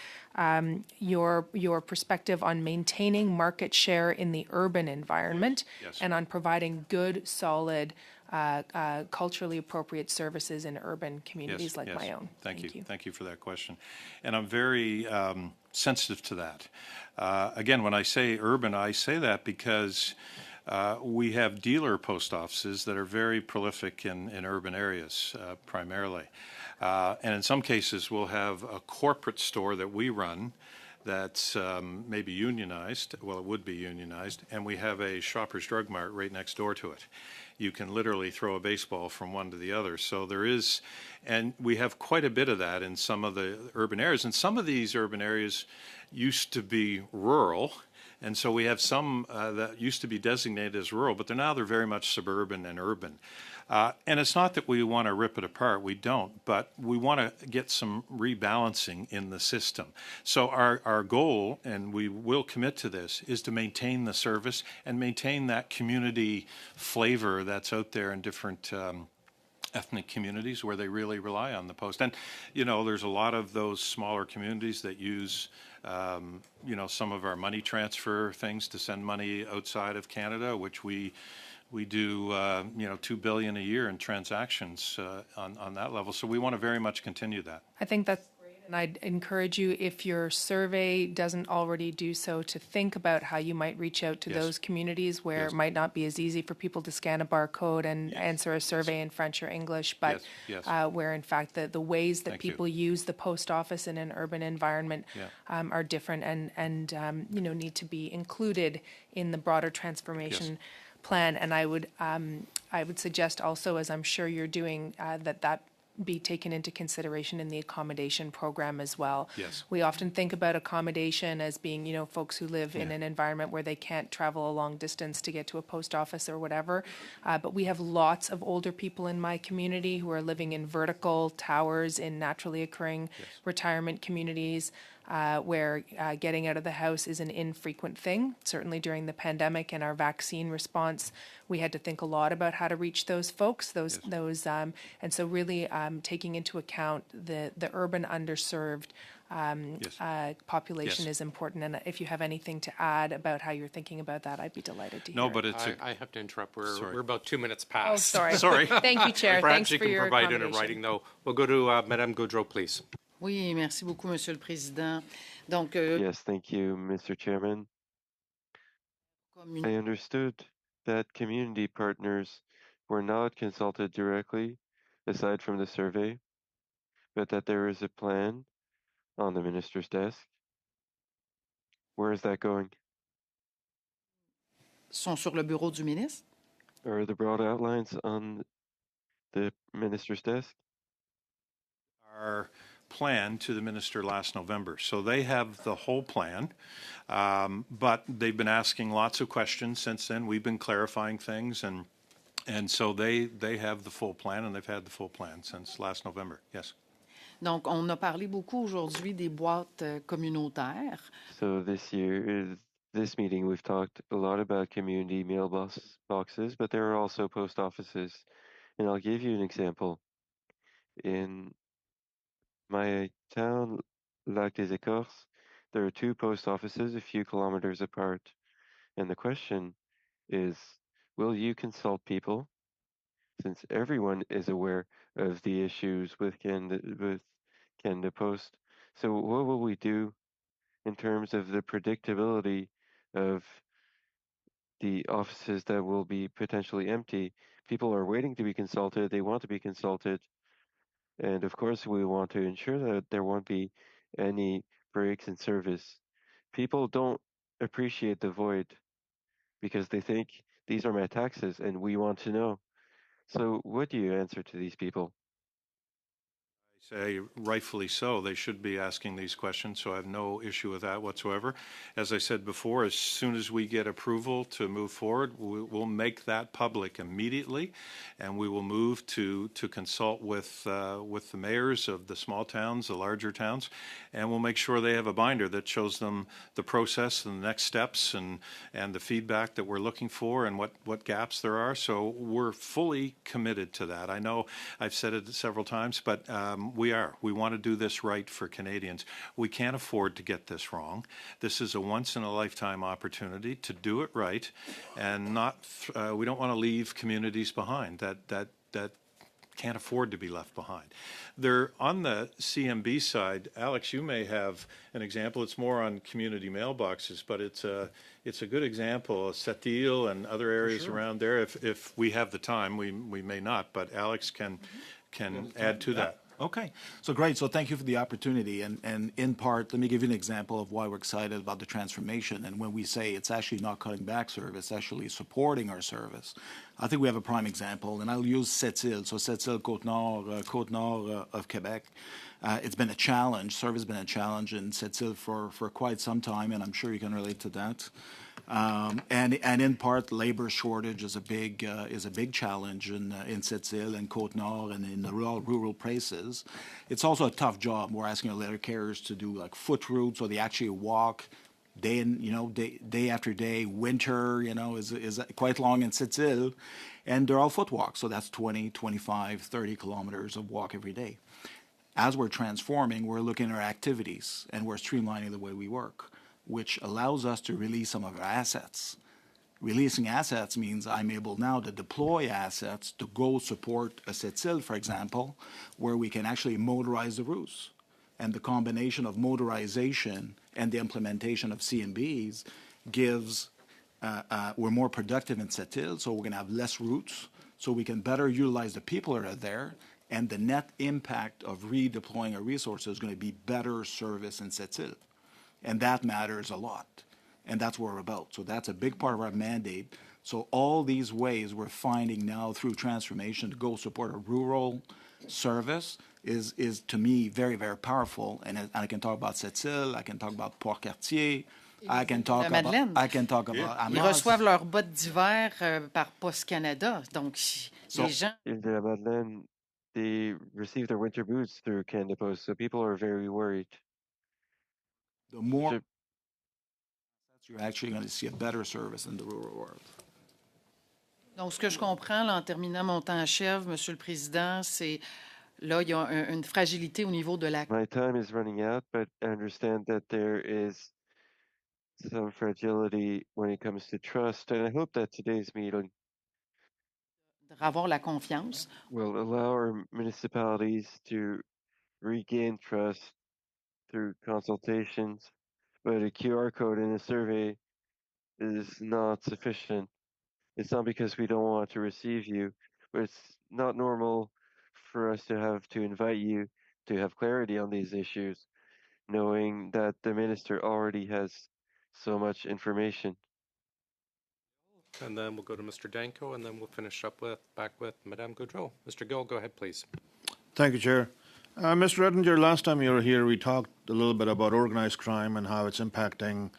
your perspective on maintaining market share in the urban environment and on providing good, solid, culturally appropriate services in urban communities like my own? Thank you. Thank you for that question. And I'm very sensitive to that. Again, when I say urban, I say that because we have dealer post offices that are very prolific in urban areas, primarily. And in some cases, we'll have a corporate store that we run that's maybe unionized. Well, it would be unionized. And we have a Shoppers Drug Mart right next door to it. You can literally throw a baseball from one to the other. So there is, and we have quite a bit of that in some of the urban areas. And some of these urban areas used to be rural. And so we have some that used to be designated as rural, but they're very much suburban and urban. And it's not that we want to rip it apart, we don't, but we want to get some rebalancing in the system. So our goal, and we will commit to this, is to maintain the service and maintain that community flavor that's out there in different ethnic communities where they really rely on the post. And, there's a lot of those smaller communities that use some of our money transfer things to send money outside of Canada, which we do, $2 billion a year in transactions on that level. So we want to very much continue that. I think that's And I'd encourage you, if your survey doesn't already do so, to think about how you might reach out to those communities where it might not be as easy for people to scan a barcode and answer a survey in French or English, but where in fact the ways that people use the post office in an urban environment are different and need to be included in the broader transformation plan. And I would suggest also, as I'm sure you're doing, that be taken into consideration in the accommodation program as well. Yes. We often think about accommodation as being, folks who live in an environment where they can't travel a long distance to get to a post office or whatever. But we have lots of older people in my community who are living in vertical towers in naturally occurring retirement communities. Where getting out of the house is an infrequent thing. Certainly during the pandemic and our vaccine response, we had to think a lot about how to reach those folks. And so really taking into account the urban underserved population is important. And if you have anything to add about how you're thinking about that, I'd be delighted to hear. No, but I have to interrupt. We're about 2 minutes past. Oh, sorry. Sorry. Thank you, Chair. Perhaps Thanks you for can your provide it in accommodation. writing, though. We'll go to Madame Gaudreau, please. Oui, merci beaucoup, Monsieur le Président. Donc, Yes, thank you, Mr. Chairman. I understood that community partners were not consulted directly, aside from the survey, but that there is a plan on the minister's desk. Where is that going? sont sur le bureau du ministre. Are the broad outlines on the minister's desk? Our plan to the minister last November. So they have the whole plan, but they've been asking lots of questions since then. We've been clarifying things, and so they have the full plan, and they've had the full plan since last November. Yes. Donc, on a parlé beaucoup aujourd'hui des boîtes communautaires. So this meeting, we've talked a lot about community boxes, but there are also post offices. And I'll give you an example. In my town, Lac des Écorces, there are 2 post offices a few kilometers apart. And the question is, will you consult people? Since everyone is aware of the issues with Canada Post. So what will we do in terms of the predictability of the offices that will be potentially empty? People are waiting to be consulted. They want to be consulted. And of course, we want to ensure that there won't be any breaks in service. People don't appreciate the void because they think these are my taxes and we want to know. So what do you answer to these people? Say rightfully so. They should be asking these questions, so I have no issue with that whatsoever. As I said before, as soon as we get approval to move forward, we'll make that public immediately, and we will move to consult with the mayors of the small towns, the larger towns, and we'll make sure they have a binder that shows them the process and the next steps and the feedback that we're looking for and what gaps there are. So we're fully committed to that. I know I've said it several times, but we want to do this right for Canadians. We can't afford to get this wrong. This is a once-in-a-lifetime opportunity to do it right, and we don't want to leave communities behind that can't afford to be left behind. They're on the CMB side. Alex, you may have an example. It's more on community mailboxes, but it's a good example. Sept-Îles and other areas around there. If we have the time, we may not, but Alex can add to that. Okay, so great. So thank you for the opportunity. And in part, let me give you an example of why we're excited about the transformation. And when we say it's actually not cutting back service, actually supporting our service, I think we have a prime example. And I'll use Sept-Îles. So Sept-Îles, Côte-Nord of Quebec. It's been a challenge. Service has been a challenge in Sept-Îles for quite some time, and I'm sure you can relate to that. And in part, labor shortage is a big challenge in Sept-Îles and Côte-Nord and in the rural places. It's also a tough job. We're asking our letter carriers to do like foot routes, or they actually walk day after day. Winter, is quite long in Sept-Îles, and they're all foot walks. So that's 20, 25, 30 kilometers of walk every day. As we're transforming, we're looking at our activities and we're streamlining the way we work, which allows us to release some of our assets. Releasing assets means I'm able now to deploy assets to go support a Sept-Îles, for example, where we can actually motorize the routes. And the combination of motorization and the implementation of CMBs gives, we're more productive in Sept-Îles, so we're going to have less routes, so we can better utilize the people that are there, and the net impact of redeploying our resources is going to be better service in Sept-Îles. And that matters a lot. And that's what we're about. So that's a big part of our mandate. So all these ways we're finding now through transformation to go support a rural service is to me very, very powerful. And I can talk about Sept-Îles, I can talk about Port-Cartier, I can talk about Ils reçoivent leurs bottes d'hiver par Poste Canada. Donc, les gens. In the Madeleine, they receive their winter boots through Canada Post, so people are very worried. The more you're actually going to see a better service in the rural world. Donc, ce que je comprends, là, en terminant, mon temps achève, Monsieur le Président, c'est là, il y a une fragilité au niveau de la. My time is running out, but I understand that there is some fragility when it comes to trust, and I hope that today's meeting Avoir la confiance. will allow our municipalities to regain trust through consultations, but a QR code in a survey is not sufficient. It's not because we don't want to receive you, but it's not normal for us to have to invite you to have clarity on these issues, knowing that the minister already has so much information. And then we'll go to Mr. Danko, and then we'll finish up back with Madame Gaudreau. Mr. Gill, go ahead, please. Thank you, Chair. Mr. Ettinger, last time you were here, we talked a little bit about organized crime and how it's impacting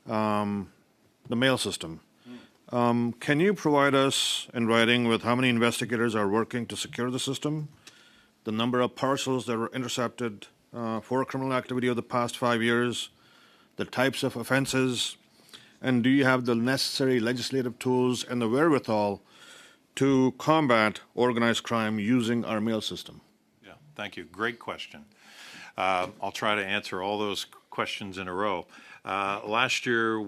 the mail system. Can you provide us in writing with how many investigators are working to secure the system, the number of parcels that were intercepted for criminal activity over the past 5 years, the types of offenses, and do you have the necessary legislative tools and the wherewithal to combat organized crime using our mail system? Yeah, thank you. Great question. I'll try to answer all those questions in a row. Last year,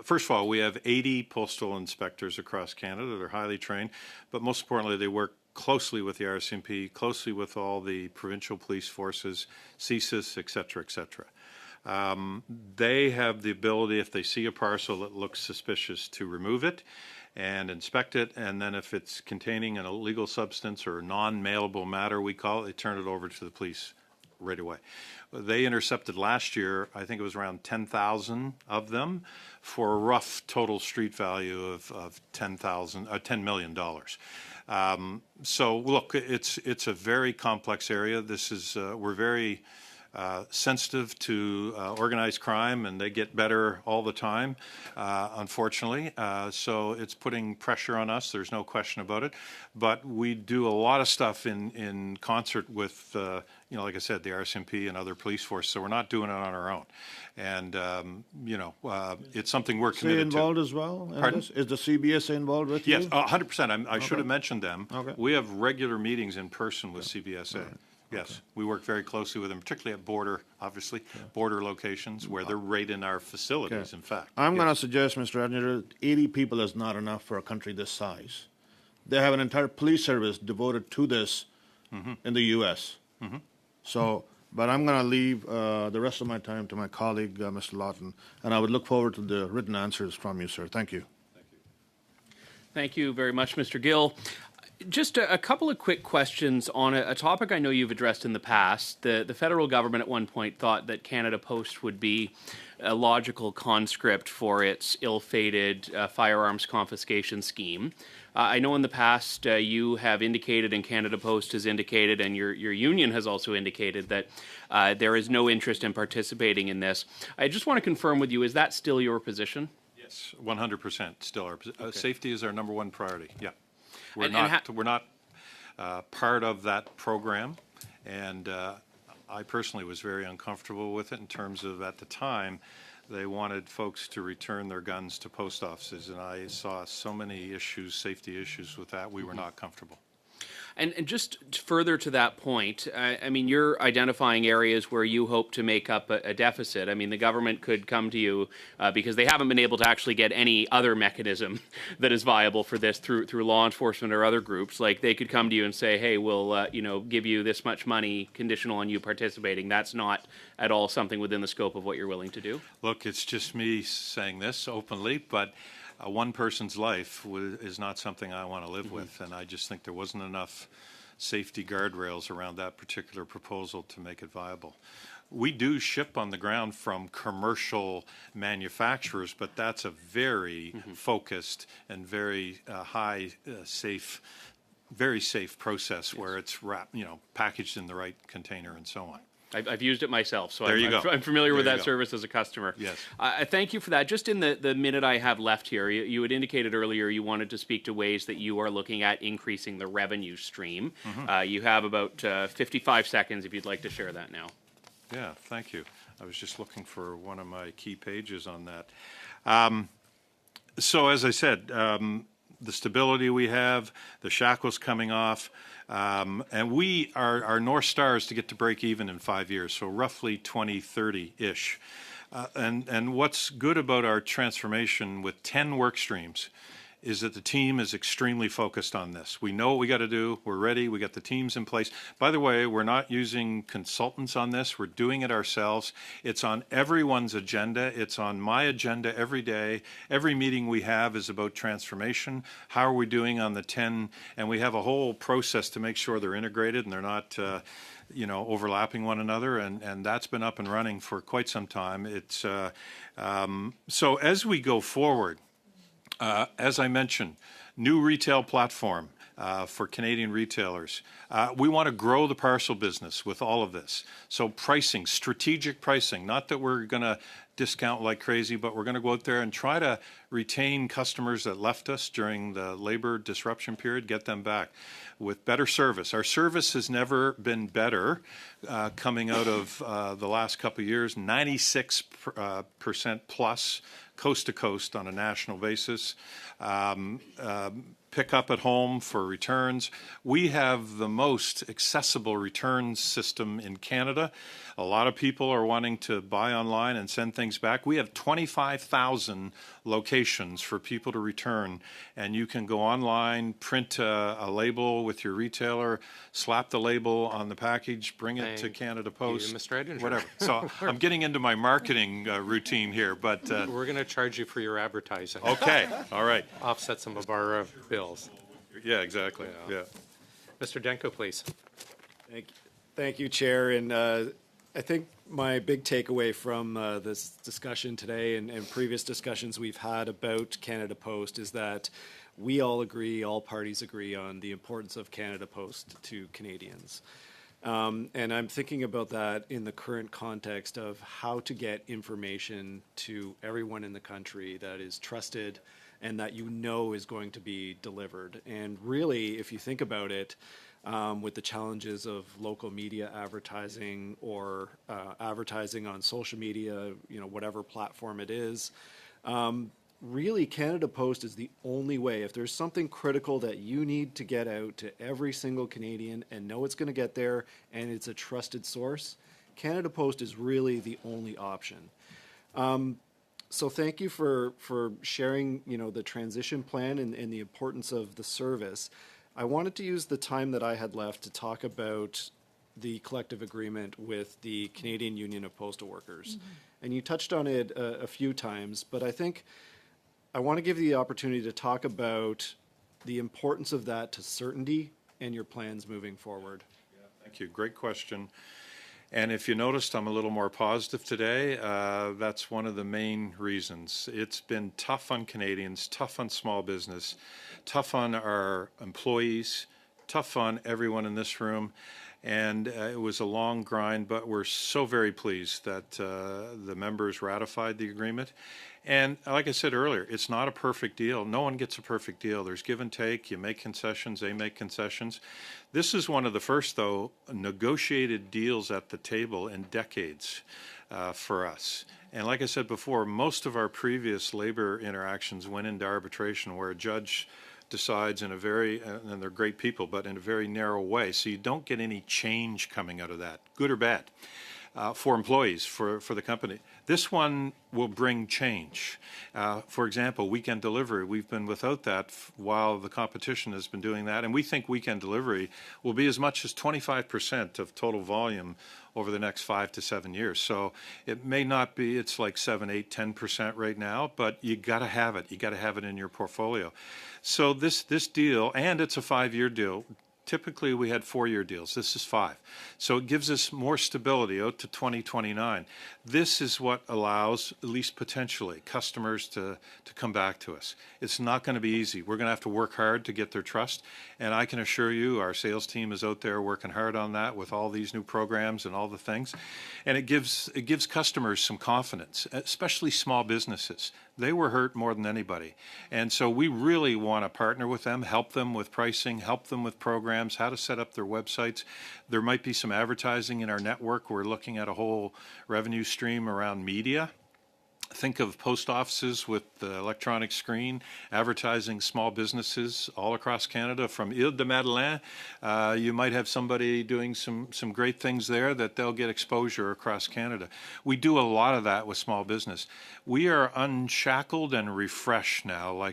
first of all, we have 80 postal inspectors across Canada. They're highly trained, but most importantly, they work closely with the RCMP, closely with all the provincial police forces, CSIS, et cetera, et cetera. They have the ability, if they see a parcel that looks suspicious, to remove it and inspect it, and then if it's containing an illegal substance or a non-mailable matter, we call it, they turn it over to the police right away. They intercepted last year, I think it was around 10,000 of them, for a rough total street value of $10 million. So look, it's a very complex area. This is we're very sensitive to organized crime, and they get better all the time, unfortunately. So it's putting pressure on us. There's no question about it. But we do a lot of stuff in concert with, like I said, the RCMP and other police forces. So we're not doing it on our own. And, it's something we're committed to. involved as well? Pardon? Is the CBSA involved with you? Yes, 100%. I should have mentioned them. Okay. We have regular meetings in person with CBSA. Right. Yes, we work very closely with them, particularly at border, obviously, border locations where they're right in our facilities, in fact. I'm going to suggest, Mr. Ettinger, 80 people is not enough for a country this size. They have an entire police service devoted to this in the U.S. So, but I'm going to leave the rest of my time to my colleague, Mr. Lawton, and I would look forward to the written answers from you, sir. Thank you. Thank you very much, Mr. Gill. Just a couple of quick questions on a topic I know you've addressed in the past. The federal government at one point thought that Canada Post would be a logical conscript for its ill-fated firearms confiscation scheme. I know in the past you have indicated, and Canada Post has indicated, and your union has also indicated that there is no interest in participating in this. I just want to confirm with you, is that still your position? Yes, 100% still our position. Okay. Safety is our number one priority, yeah. We're And not part of that program, and I personally was very uncomfortable with it in terms of, at the time, they wanted folks to return their guns to post offices, and I saw so many issues, safety issues with that, we were not comfortable. And just further to that point, I mean, you're identifying areas where you hope to make up a deficit. I mean, the government could come to you because they haven't been able to actually get any other mechanism that is viable for this through law enforcement or other groups. Like, they could come to you and say, hey, we'll give you this much money conditional on you participating. That's not at all something within the scope of what you're willing to do. Look, it's just me saying this openly, but one person's life is not something I want to live with, and I just think there wasn't enough safety guardrails around that particular proposal to make it viable. We do ship on the ground from commercial manufacturers, but that's a very focused and very very safe process where it's packaged in the right container and so on. I've used it myself, so I'm familiar with that service as a customer. Yes. Thank you for that. Just in the minute I have left here, you had indicated earlier you wanted to speak to ways that you are looking at increasing the revenue stream. You have about 55 seconds if you'd like to share that now. Yeah, thank you. I was just looking for one of my key pages on that. So as I said, the stability we have, the shackles coming off, and our North Star is to get to break even in 5 years, so roughly 2030-ish. And what's good about our transformation with 10 work streams is that the team is extremely focused on this. We know what we got to do. We're ready. We got the teams in place. By the way, we're not using consultants on this. We're doing it ourselves. It's on everyone's agenda. It's on my agenda every day. Every meeting we have is about transformation. How are we doing on the 10? And we have a whole process to make sure they're integrated and they're not overlapping one another, and that's been up and running for quite some time. It's so as we go forward, as I mentioned, new retail platform for Canadian retailers. We want to grow the parcel business with all of this. So pricing, strategic pricing, not that we're going to discount like crazy, but we're going to go out there and try to retain customers that left us during the labor disruption period, get them back with better service. Our service has never been better coming out of the last couple of years, 96% plus coast to coast on a national basis. Pick up at home for returns. We have the most accessible returns system in Canada. A lot of people are wanting to buy online and send things back. We have 25,000 locations for people to return, and you can go online, print a label with your retailer, slap the label on the package, bring it to Canada Post, Mr. Edinger. whatever. So I'm getting into my marketing routine here, but we're going to charge you for your advertising. Okay, all right. Offset some of our bills. Yeah, exactly. Yeah. Mr. Denko, please. Thank you, Chair. And I think my big takeaway from this discussion today and previous discussions we've had about Canada Post is that we all agree, all parties agree on the importance of Canada Post to Canadians. And I'm thinking about that in the current context of how to get information to everyone in the country that is trusted and that you know is going to be delivered. And really, if you think about it, with the challenges of local media advertising or advertising on social media, whatever platform it is, really Canada Post is the only way. If there's something critical that you need to get out to every single Canadian and know it's going to get there and it's a trusted source, Canada Post is really the only option. So thank you for sharing, the transition plan and the importance of the service. I wanted to use the time that I had left to talk about the collective agreement with the Canadian Union of Postal Workers. And you touched on it a few times, but I think I want to give you the opportunity to talk about the importance of that to certainty and your plans moving forward. Yeah, thank you. Great question. And if you noticed, I'm a little more positive today. That's one of the main reasons. It's been tough on Canadians, tough on small business, tough on our employees, tough on everyone in this room. And it was a long grind, but we're so very pleased that the members ratified the agreement. And like I said earlier, it's not a perfect deal. No one gets a perfect deal. There's give and take. You make concessions, they make concessions. This is one of the first, though, negotiated deals at the table in decades for us. And like I said before, most of our previous labor interactions went into arbitration where a judge decides in a very, and they're great people, but in a very narrow way. So you don't get any change coming out of that, good or bad, for employees, for the company. This one will bring change. For example, weekend delivery, we've been without that while the competition has been doing that, and we think weekend delivery will be as much as 25% of total volume over the next 5 to 7 years. So it may not be, it's like 7, 8, 10% right now, but you got to have it. You got to have it in your portfolio. So this deal, and it's a 5-year deal. Typically, we had 4-year deals. This is 5. So it gives us more stability out to 2029. This is what allows, at least potentially, customers to come back to us. It's not going to be easy. We're going to have to work hard to get their trust. And I can assure you, our sales team is out there working hard on that with all these new programs and all the things. And it gives customers some confidence, especially small businesses. They were hurt more than anybody. And so we really want to partner with them, help them with pricing, help them with programs, how to set up their websites. There might be some advertising in our network. We're looking at a whole revenue stream around media. Think of post offices with the electronic screen, advertising small businesses all across Canada. From Île-de-Madeleine, you might have somebody doing some great things there that they'll get exposure across Canada. We do a lot of that with small business. We are unshackled and refreshed now. I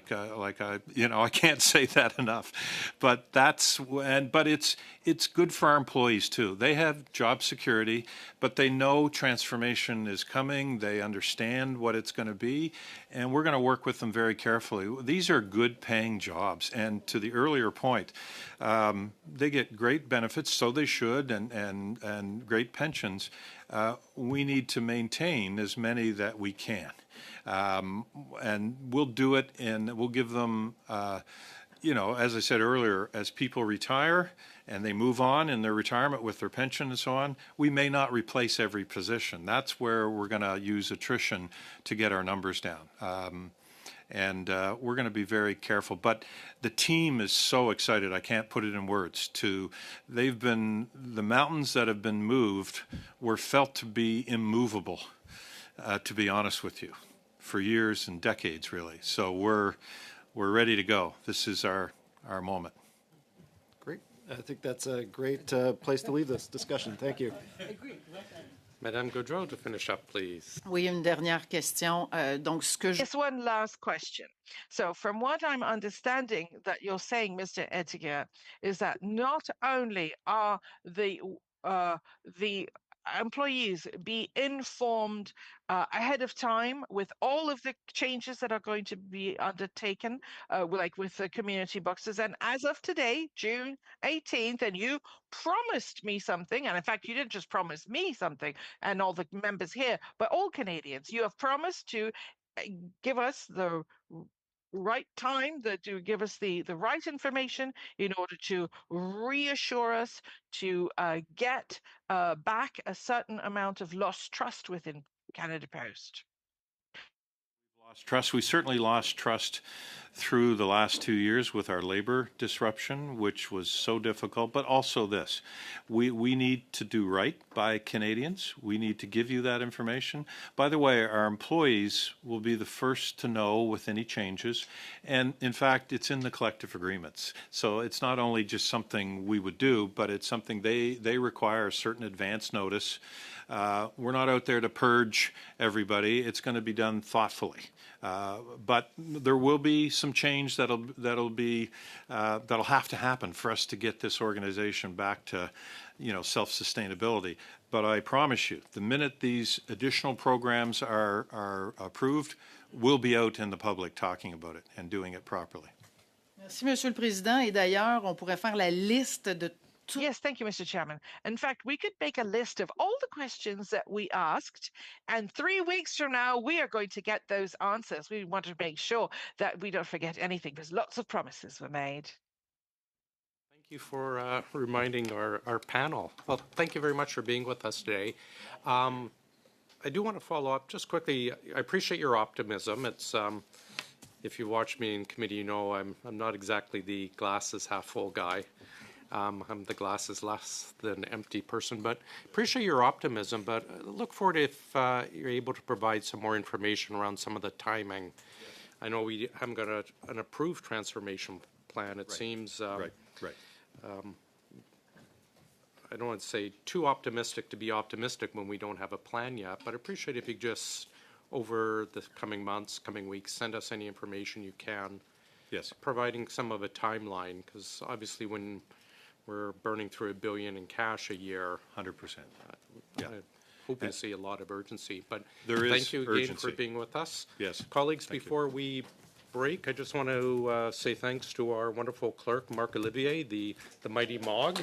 can't say that enough, but it's good for our employees too. They have job security, but they know transformation is coming. They understand what it's going to be, and we're going to work with them very carefully. These are good paying jobs, and to the earlier point, they get great benefits, so they should, and great pensions. We need to maintain as many that we can. And we'll do it, and we'll give them, as I said earlier, as people retire and they move on in their retirement with their pension and so on, we may not replace every position. That's where we're going to use attrition to get our numbers down. And we're going to be very careful. But the team is so excited, I can't put it in words. The mountains that have been moved were felt to be immovable, to be honest with you, for years and decades, really. So we're ready to go. This is our moment. Great. I think that's a great place to leave this discussion. Thank you. Madame Gaudreau, to finish up, please. Oui, une dernière question. Donc, Yes, one last question. So from what I'm understanding that you're saying, Mr. Ettinger, is that not only are the employees be informed ahead of time with all of the changes that are going to be undertaken, like with the community boxes. And as of today, June 18th, and you promised me something, and in fact, you didn't just promise me something and all the members here, but all Canadians, you have promised to give us the right time, to give us the right information in order to reassure us to get back a certain amount of lost trust within Canada Post. Lost trust. We certainly lost trust through the last 2 years with our labor disruption, which was so difficult, but also this. We need to do right by Canadians. We need to give you that information. By the way, our employees will be the first to know with any changes, and in fact, it's in the collective agreements. So it's not only just something we would do, but it's something they require a certain advance notice. We're not out there to purge everybody. It's going to be done thoughtfully. But there will be some change that'll have to happen for us to get this organization back to, self-sustainability. But I promise you, the minute these additional programs are approved, we'll be out in the public talking about it and doing it properly. Merci, Monsieur le Président. Et d'ailleurs, on pourrait faire la liste de Yes, thank you, Mr. Chairman. In fact, we could make a list of all the questions that we asked, and 3 weeks from now, we are going to get those answers. We want to make sure that we don't forget anything because lots of promises were made. Thank you for reminding our panel. Well, thank you very much for being with us today. I do want to follow up just quickly. I appreciate your optimism. It's if you watch me in committee, you know I'm not exactly the glasses half full guy. I'm the glasses less than empty person, but appreciate your optimism. But look forward if you're able to provide some more information around some of the timing. I know we haven't got an approved transformation plan. It seems, Right. I don't want to say too optimistic to be optimistic when we don't have a plan yet, but I appreciate if you just, over the coming months, coming weeks, send us any information you can. Yes. Providing some of a timeline, because obviously when we're burning through $1 billion in cash a year. 100%. Yeah. I hope to see a lot of urgency, but There is thank you again urgency. for being with us. Yes. Colleagues, Thank you. before we break, I just want to say thanks to our wonderful clerk, Marc Olivier, the mighty Mog,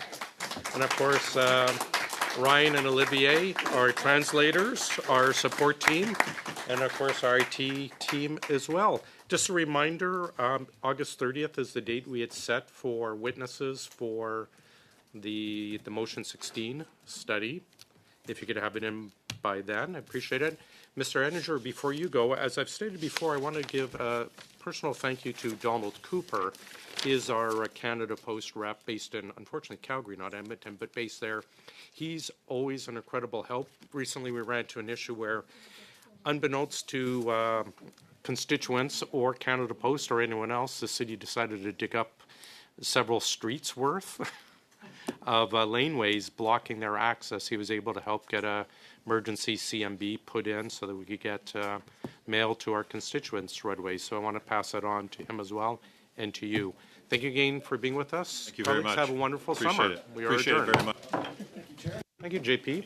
and of course, Ryan and Olivier, our translators, our support team, and of course, our IT team as well. Just a reminder, August 30th is the date we had set for witnesses for the Motion 16 study. If you could have it in by then, I appreciate it. Mr. Edinger, before you go, as I've stated before, I want to give a personal thank you to Donald Cooper. He is our Canada Post rep based in, unfortunately, Calgary, not Edmonton, but based there. He's always an incredible help. Recently, we ran into an issue where, unbeknownst to constituents or Canada Post or anyone else, the city decided to dig up several streets worth of laneways blocking their access. He was able to help get a emergency CMB put in so that we could get mail to our constituents right away. So I want to pass that on to him as well and to you. Thank you again for being with us. Thank you very much. Have a wonderful Appreciate summer. it. We are Appreciate adjourned. it very much. Thank you, JP.